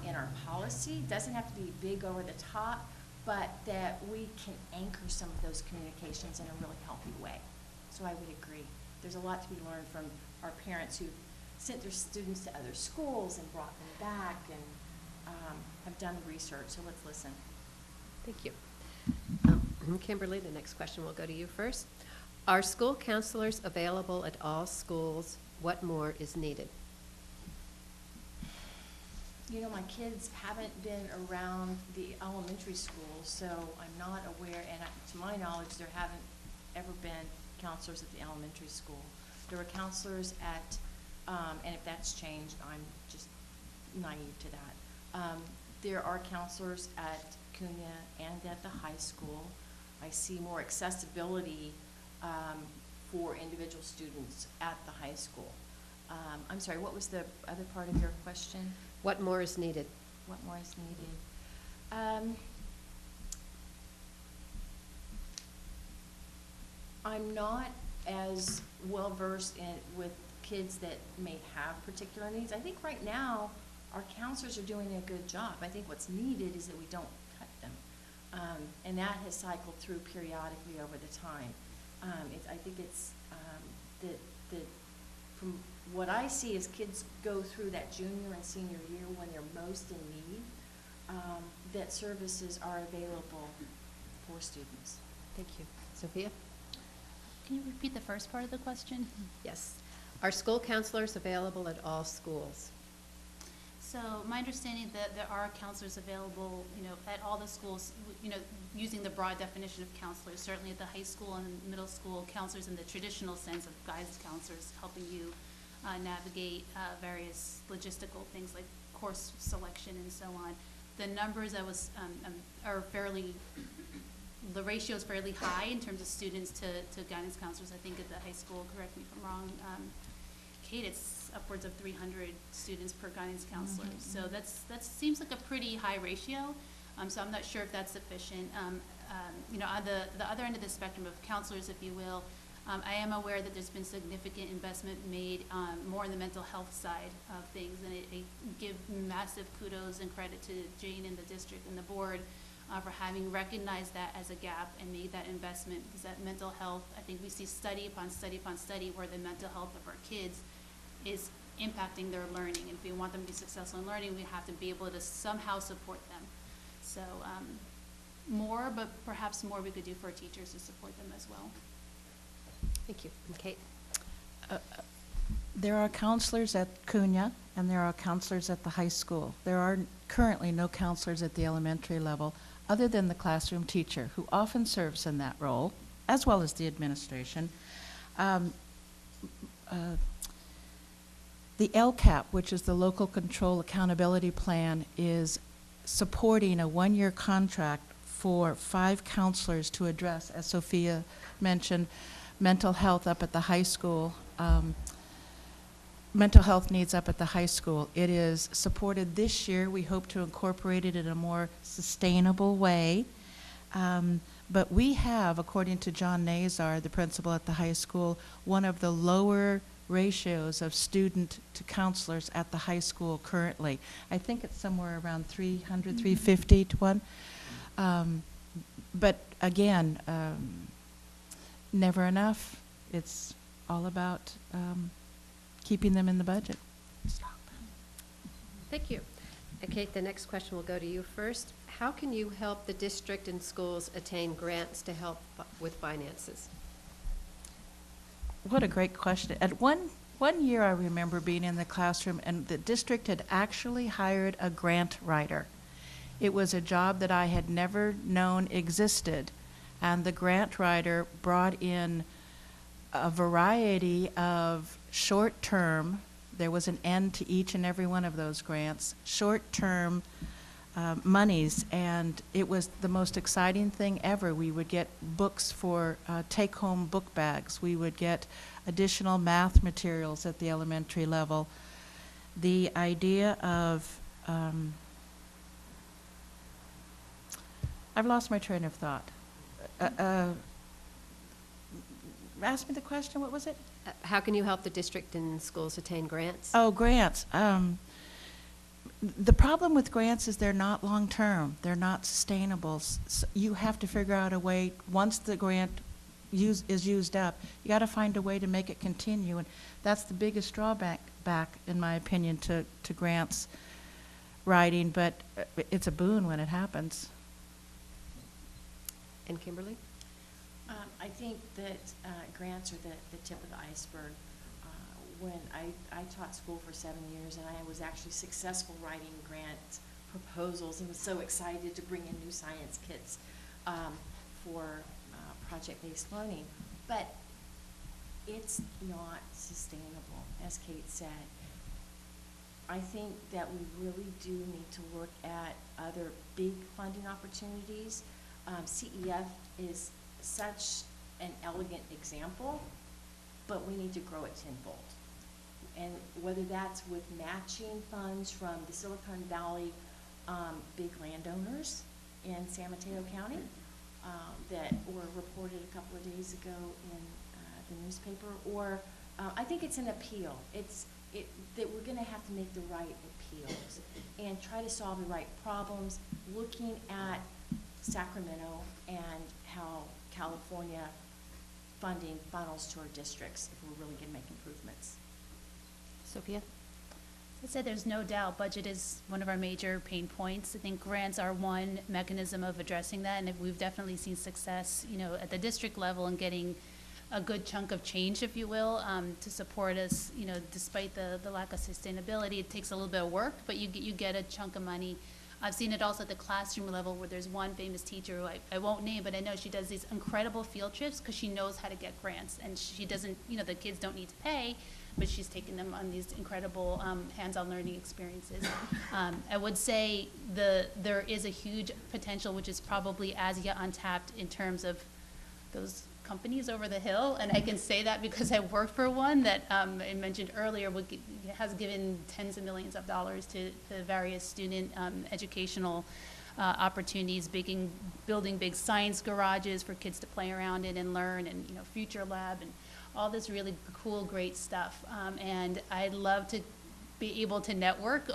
in our policy, doesn't have to be big over the top, but that we can anchor some of those communications in a really healthy way. So I would agree. There's a lot to be learned from our parents who sent their students to other schools and brought them back and have done the research, so let's listen. Thank you. Kimberly, the next question will go to you first. Are school counselors available at all schools? What more is needed? You know, my kids haven't been around the elementary school, so I'm not aware, and to my knowledge, there haven't ever been counselors at the elementary school. There were counselors at, and if that's changed, I'm just naive to that. There are counselors at Cunha and at the high school. I see more accessibility for individual students at the high school. I'm sorry, what was the other part of your question? What more is needed? What more is needed? I'm not as well versed with kids that may have particular needs. I think right now our counselors are doing a good job. I think what's needed is that we don't cut them, and that has cycled through periodically over the time. I think it's that from what I see as kids go through that junior and senior year when they're most in need, that services are available for students. Thank you. Sophia? Can you repeat the first part of the question? Yes. Are school counselors available at all schools? So my understanding that there are counselors available, at all the schools, using the broad definition of counselors, certainly at the high school and middle school, counselors in the traditional sense of guidance counselors helping you navigate various logistical things like course selection and so on. The numbers are the ratio is fairly high in terms of students to guidance counselors. I think at the high school, correct me if I'm wrong, Kate, it's upwards of 300 students per guidance counselor. Mm-hmm. So that seems like a pretty high ratio. So I'm not sure if that's sufficient. On the other end of the spectrum of counselors, if you will, I am aware that there's been significant investment made more on the mental health side of things, and I give massive kudos and credit to Jane and the district and the board for having recognized that as a gap and made that investment, because that mental health, I think we see study upon study upon study where the mental health of our kids is impacting their learning. And if we want them to be successful in learning, we have to be able to somehow support them. So more, but perhaps more we could do for our teachers to support them as well. Thank you. And Kate? There are counselors at Cunha, and there are counselors at the high school. There are currently no counselors at the elementary level other than the classroom teacher, who often serves in that role, as well as the administration. The LCAP, which is the Local Control Accountability Plan, is supporting a one-year contract for 5 counselors to address, as Sophia mentioned, mental health up at the high school, mental health needs up at the high school. It is supported this year. We hope to incorporate it in a more sustainable way. But we have, according to John Nazar, the principal at the high school, one of the lower ratios of student to counselors at the high school currently. I think it's somewhere around 300, 350 to 1. But again, never enough. It's all about keeping them in the budget. Thank you. And Kate, the next question will go to you first. How can you help the district and schools attain grants to help with finances? What a great question. At one year, I remember being in the classroom, and the district had actually hired a grant writer. It was a job that I had never known existed, and the grant writer brought in a variety of short-term, there was an end to each and every one of those grants, short-term monies, and it was the most exciting thing ever. We would get books for take-home book bags. We would get additional math materials at the elementary level. The idea of, I've lost my train of thought. Ask me the question, what was it? How can you help the district and schools attain grants? Oh, grants. The problem with grants is they're not long-term. They're not sustainable. You have to figure out a way, once the grant is used up, you got to find a way to make it continue. And that's the biggest drawback, in my opinion, to grants writing, but it's a boon when it happens. And Kimberly? I think that grants are the tip of the iceberg. When I taught school for 7 years, and I was actually successful writing grant proposals and was so excited to bring in new science kits for project-based learning. But it's not sustainable, as Kate said. I think that we really do need to look at other big funding opportunities. CEF is such an elegant example, but we need to grow it tenfold. And whether that's with matching funds from the Silicon Valley big landowners in San Mateo County that were reported a couple of days ago in the newspaper, or I think it's an appeal. That we're going to have to make the right appeals and try to solve the right problems, looking at Sacramento and how California funding funnels to our districts if we're really going to make improvements. Sophia? I said there's no doubt budget is one of our major pain points. I think grants are one mechanism of addressing that, and we've definitely seen success, at the district level and getting a good chunk of change, if you will, to support us, despite the lack of sustainability. It takes a little bit of work, but you get a chunk of money. I've seen it also at the classroom level, where there's one famous teacher who I won't name, but I know she does these incredible field trips because she knows how to get grants, and she doesn't, the kids don't need to pay, but she's taking them on these incredible hands-on learning experiences. I would say there is a huge potential, which is probably as yet untapped, in terms of those companies over the hill, and I can say that because I work for one that I mentioned earlier has given tens of millions of dollars to various student educational opportunities, building big science garages for kids to play around in and learn, and Future Lab and all this really cool, great stuff. And I'd love to be able to network.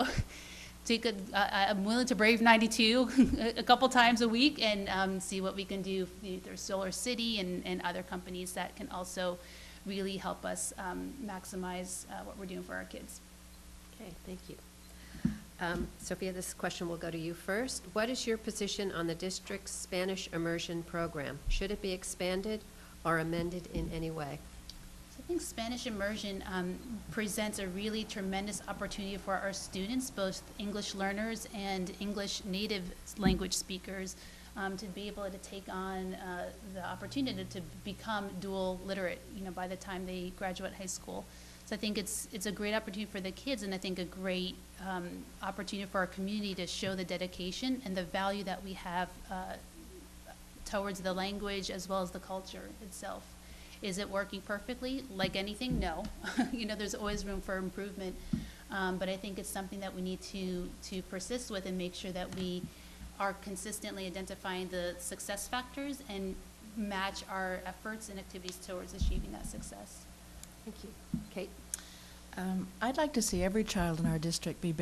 I'm willing to brave 92 a couple times a week and see what we can do through Solar City and other companies that can also really help us maximize what we're doing for our kids. Okay, thank you. Sophia, this question will go to you first. What is your position on the district's Spanish immersion program? Should it be expanded or amended in any way? I think Spanish immersion presents a really tremendous opportunity for our students, both English learners and English native language speakers, to be able to take on the opportunity to become dual literate, by the time they graduate high school. So I think it's a great opportunity for the kids, and I think a great opportunity for our community to show the dedication and the value that we have towards the language as well as the culture itself. Is it working perfectly? Like anything, no. There's always room for improvement. But I think it's something that we need to persist with and make sure that we are consistently identifying the success factors and match our efforts and activities towards achieving that success. Thank you. Kate? I'd like to see every child in our district be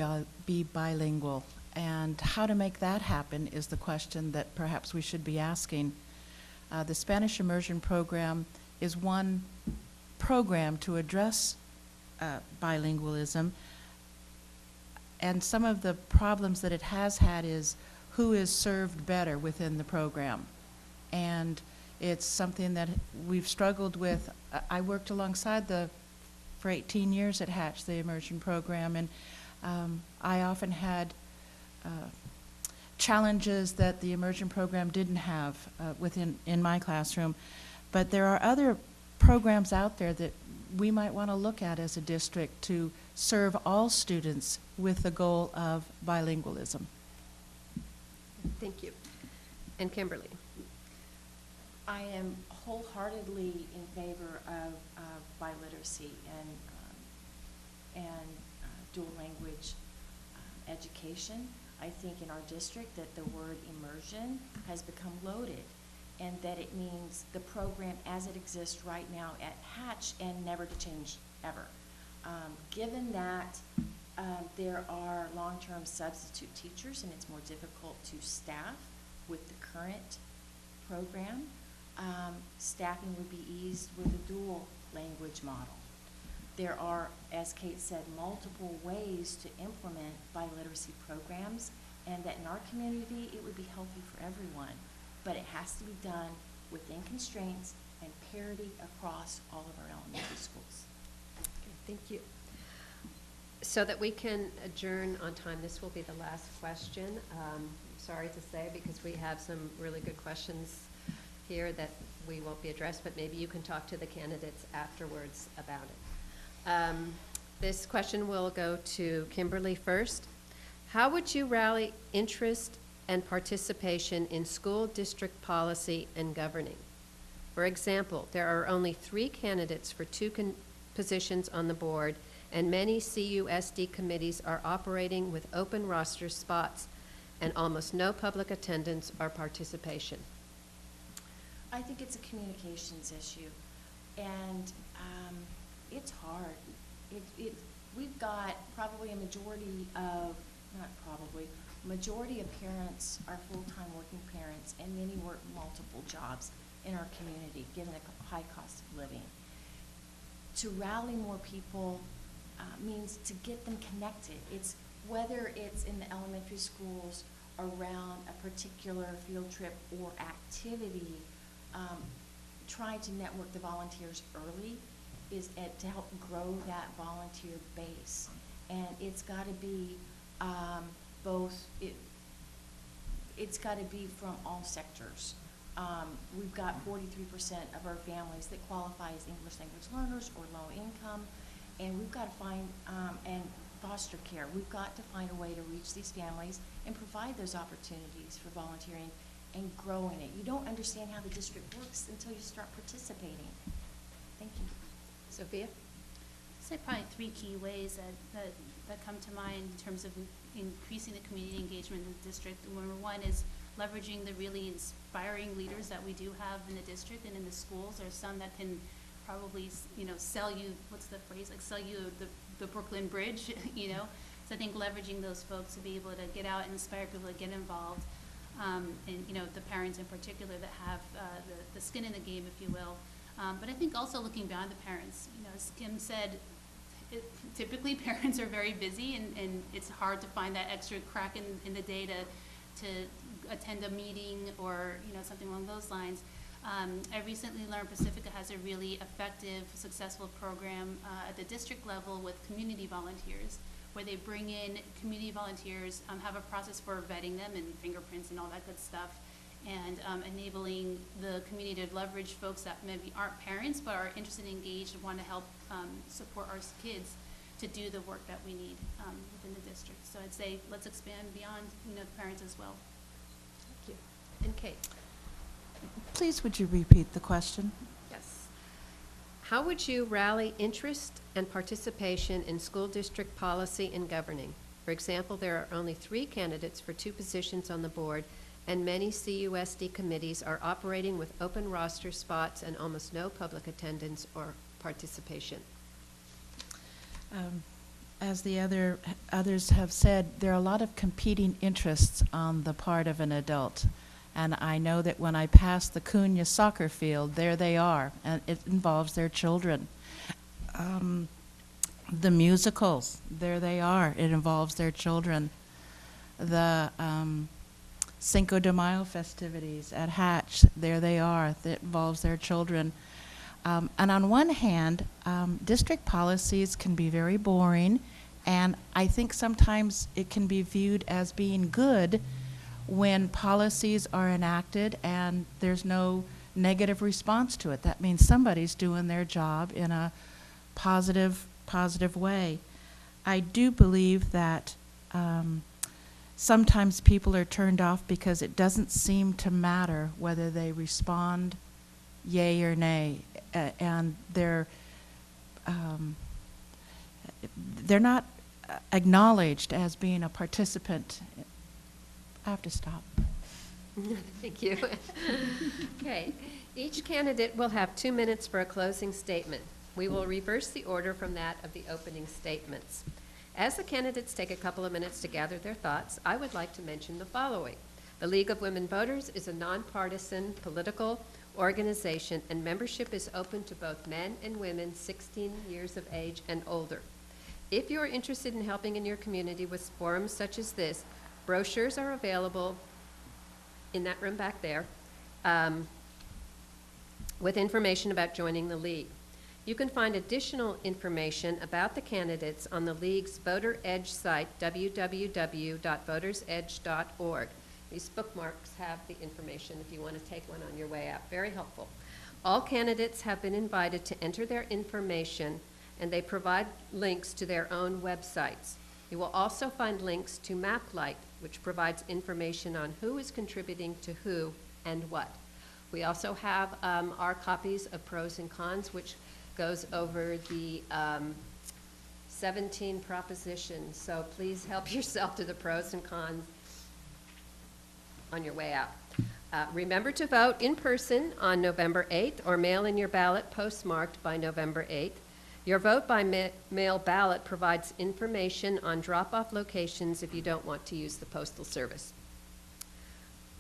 bilingual, and how to make that happen is the question that perhaps we should be asking. The Spanish Immersion Program is one program to address bilingualism, and some of the problems that it has had is who is served better within the program. And it's something that we've struggled with. I worked alongside for 18 years at Hatch, the immersion program, and I often had challenges that the immersion program didn't have in my classroom. But there are other programs out there that we might want to look at as a district to serve all students with the goal of bilingualism. Thank you. And Kimberly? I am wholeheartedly in favor of biliteracy and dual language education. I think in our district that the word immersion has become loaded, and that it means the program as it exists right now at Hatch and never to change ever. Given that there are long-term substitute teachers and it's more difficult to staff with the current program, staffing would be eased with a dual language model. There are, as Kate said, multiple ways to implement biliteracy programs, and that in our community it would be healthy for everyone. But it has to be done within constraints and parity across all of our elementary schools. Okay, thank you. So that we can adjourn on time, this will be the last question. Sorry to say, because we have some really good questions here that we won't be addressed, but maybe you can talk to the candidates afterwards about it. This question will go to Kimberly first. How would you rally interest and participation in school district policy and governing? For example, there are only 3 candidates for 2 positions on the board, and many CUSD committees are operating with open roster spots and almost no public attendance or participation. I think it's a communications issue, and it's hard. We've got probably a majority of parents are full-time working parents, and many work multiple jobs in our community, given the high cost of living. To rally more people means to get them connected. It's whether it's in the elementary schools around a particular field trip or activity, trying to network the volunteers early is to help grow that volunteer base. And it's got to be it's got to be from all sectors. We've got 43% of our families that qualify as English language learners or low income, and we've got to find, and foster care, we've got to find a way to reach these families and provide those opportunities for volunteering and growing it. You don't understand how the district works until you start participating. Thank you. Sophia? I'd say probably 3 key ways that come to mind in terms of increasing the community engagement in the district. Number 1 is leveraging the really inspiring leaders that we do have in the district and in the schools. There's some that can probably, sell you, what's the phrase, like sell you the Brooklyn Bridge, So I think leveraging those folks to be able to get out and inspire people to get involved, and, the parents in particular that have the skin in the game, if you will. But I think also looking beyond the parents, as Kim said, typically parents are very busy, and it's hard to find that extra crack in the day to attend a meeting or something along those lines. I recently learned Pacifica has a really effective, successful program at the district level with community volunteers, where they bring in community volunteers, have a process for vetting them and fingerprints and all that good stuff, and enabling the community to leverage folks that maybe aren't parents but are interested and engaged and want to help support our kids to do the work that we need within the district. So I'd say let's expand beyond the parents as well. Thank you. And Kate? Please, would you repeat the question? Yes. How would you rally interest and participation in school district policy and governing? For example, there are only 3 candidates for 2 positions on the board, and many CUSD committees are operating with open roster spots and almost no public attendance or participation. As the others have said, there are a lot of competing interests on the part of an adult. And I know that when I pass the Cunha soccer field, there they are, and it involves their children. The musicals, there they are, it involves their children. The Cinco de Mayo festivities at Hatch, there they are, that involves their children. And on one hand, district policies can be very boring, and I think sometimes it can be viewed as being good when policies are enacted and there's no negative response to it. That means somebody's doing their job in a positive way. I do believe that sometimes people are turned off because it doesn't seem to matter whether they respond yay or nay, and they're not acknowledged as being a participant. I have to stop. Thank you. Okay, each candidate will have 2 minutes for a closing statement. We will reverse the order from that of the opening statements. As the candidates take a couple of minutes to gather their thoughts, I would like to mention the following. The League of Women Voters is a nonpartisan political organization, and membership is open to both men and women 16 years of age and older. If you are interested in helping in your community with forums such as this, brochures are available in that room back there with information about joining the League. You can find additional information about the candidates on the League's Voter Edge site, www.votersedge.org. These bookmarks have the information if you want to take one on your way out. Very helpful. All candidates have been invited to enter their information, and they provide links to their own websites. You will also find links to MapLight, which provides information on who is contributing to who and what. We also have our copies of Pros and Cons, which goes over the 17 propositions. So please help yourself to the pros and cons on your way out. Remember to vote in person on November 8th or mail in your ballot postmarked by November 8th. Your vote by mail ballot provides information on drop-off locations if you don't want to use the postal service.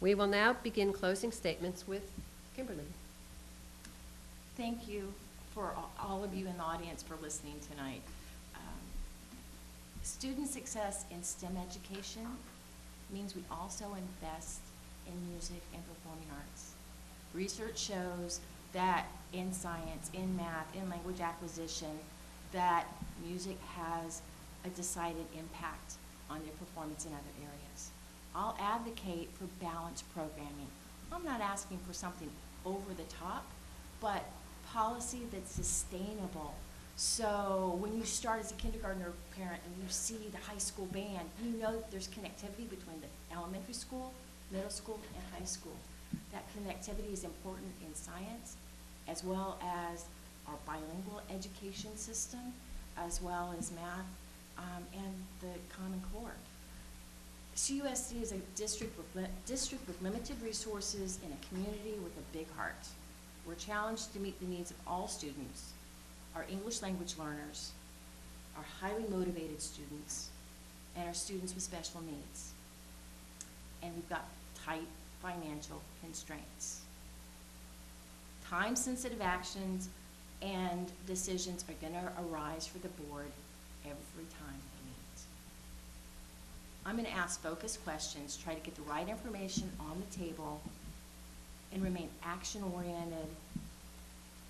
We will now begin closing statements with Kimberly. Thank you for all of you in the audience for listening tonight. Student success in STEM education means we also invest in music and performing arts. Research shows that in science, in math, in language acquisition, that music has a decided impact on their performance in other areas. I'll advocate for balanced programming. I'm not asking for something over the top, but policy that's sustainable. So when you start as a kindergartner parent and you see the high school band, you know that there's connectivity between the elementary school, middle school, and high school. That connectivity is important in science, as well as our bilingual education system, as well as math, and the Common Core. CUSD is a district with limited resources in a community with a big heart. We're challenged to meet the needs of all students, our English language learners, our highly motivated students, and our students with special needs. And we've got tight financial constraints. Time-sensitive actions and decisions are going to arise for the board every time they meet. I'm going to ask focused questions, try to get the right information on the table, and remain action-oriented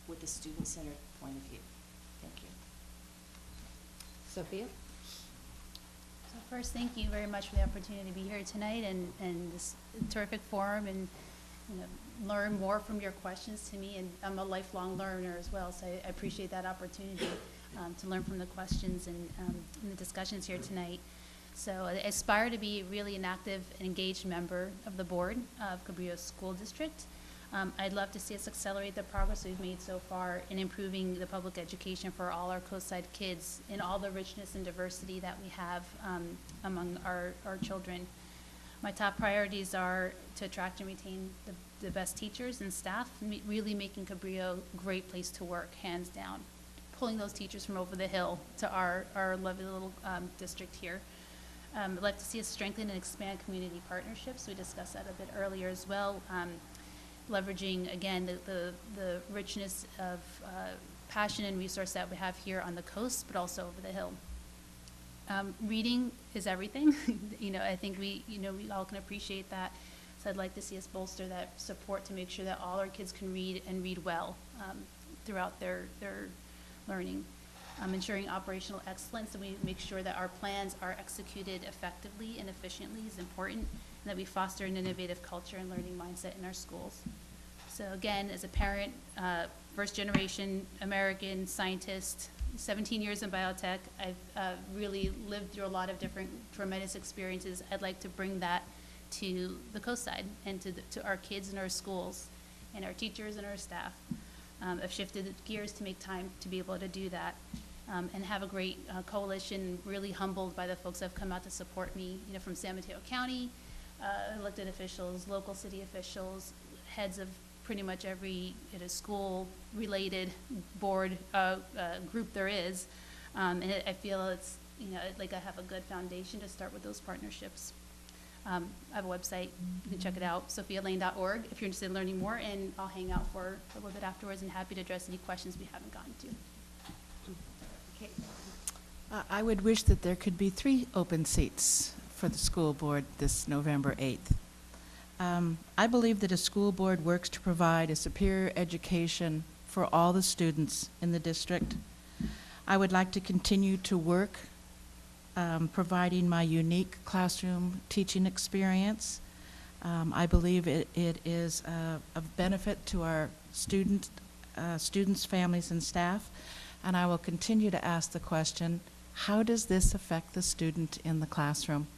with a student-centered point of view. Thank you. Sophia? So first, thank you very much for the opportunity to be here tonight and this terrific forum, and learn more from your questions to me. And I'm a lifelong learner as well, so I appreciate that opportunity to learn from the questions and the discussions here tonight. So I aspire to be really an active and engaged member of the board of Cabrillo School District. I'd love to see us accelerate the progress we've made so far in improving the public education for all our coastside kids in all the richness and diversity that we have among our children. My top priorities are to attract and retain the best teachers and staff, really making Cabrillo a great place to work, hands down. pulling those teachers from over the hill to our lovely little district here. I'd like to see us strengthen and expand community partnerships. We discussed that a bit earlier as well. Leveraging, again, the richness of passion and resource that we have here on the coast, but also over the hill. Reading is everything. I think we all can appreciate that. So I'd like to see us bolster that support to make sure that all our kids can read and read well throughout their learning. Ensuring operational excellence, and we make sure that our plans are executed effectively and efficiently is important, and that we foster an innovative culture and learning mindset in our schools. So again, as a parent, first generation American scientist, 17 years in biotech, I've really lived through a lot of different tremendous experiences. I'd like to bring that to the coast side and to our kids and our schools and our teachers and our staff. I've shifted gears to make time to be able to do that. And have a great coalition, really humbled by the folks that have come out to support me, from San Mateo County, elected officials, local city officials, heads of pretty much every school-related board group there is. And I feel it's, like I have a good foundation to start with those partnerships. I have a website, you can check it out, sophialane.org, if you're interested in learning more, and I'll hang out for a little bit afterwards and happy to address any questions we haven't gotten to. Okay. I would wish that there could be 3 open seats for the school board this November 8th. I believe that a school board works to provide a superior education for all the students in the district. I would like to continue to work providing my unique classroom teaching experience. I believe it is of benefit to our students, families, and staff. And I will continue to ask the question, how does this affect the student in the classroom?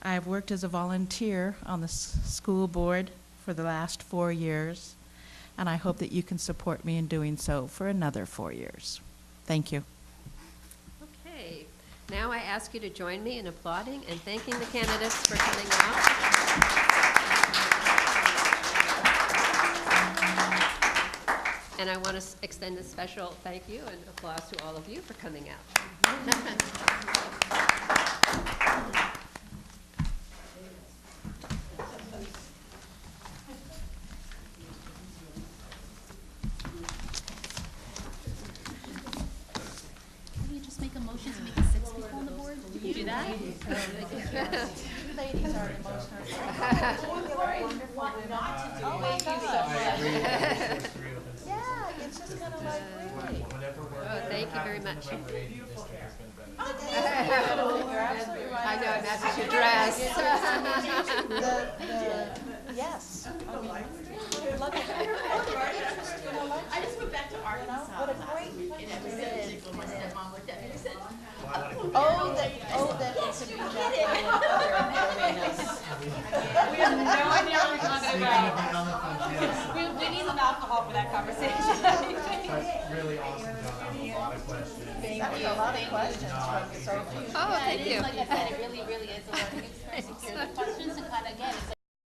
I have worked as a volunteer on the school board for the last 4 years, and I hope that you can support me in doing so for another 4 years. Thank you. Okay. Now I ask you to join me in applauding and thanking the candidates for coming out. And I want to extend a special thank you and applause to all of you for coming out. Can we just make a motion to make it 6 people on the board? Can you do that? You ladies are emotional. Yeah, it's just kind of like really. Oh, thank you very much. You're absolutely right. I know, it matches your dress. Yes. Look at that. I just went back to Arkansas. What a great place it is. My stepmom looked at me and said, Oh, that it could be that way in other arenas. we have no idea what we're talking about. We need some alcohol for that conversation. Really awesome job. That was a lot of questions. That was a lot of questions from Sophie. Oh, thank you. Like I said, it really is a learning experience. You hear the questions and kind of, again, it's like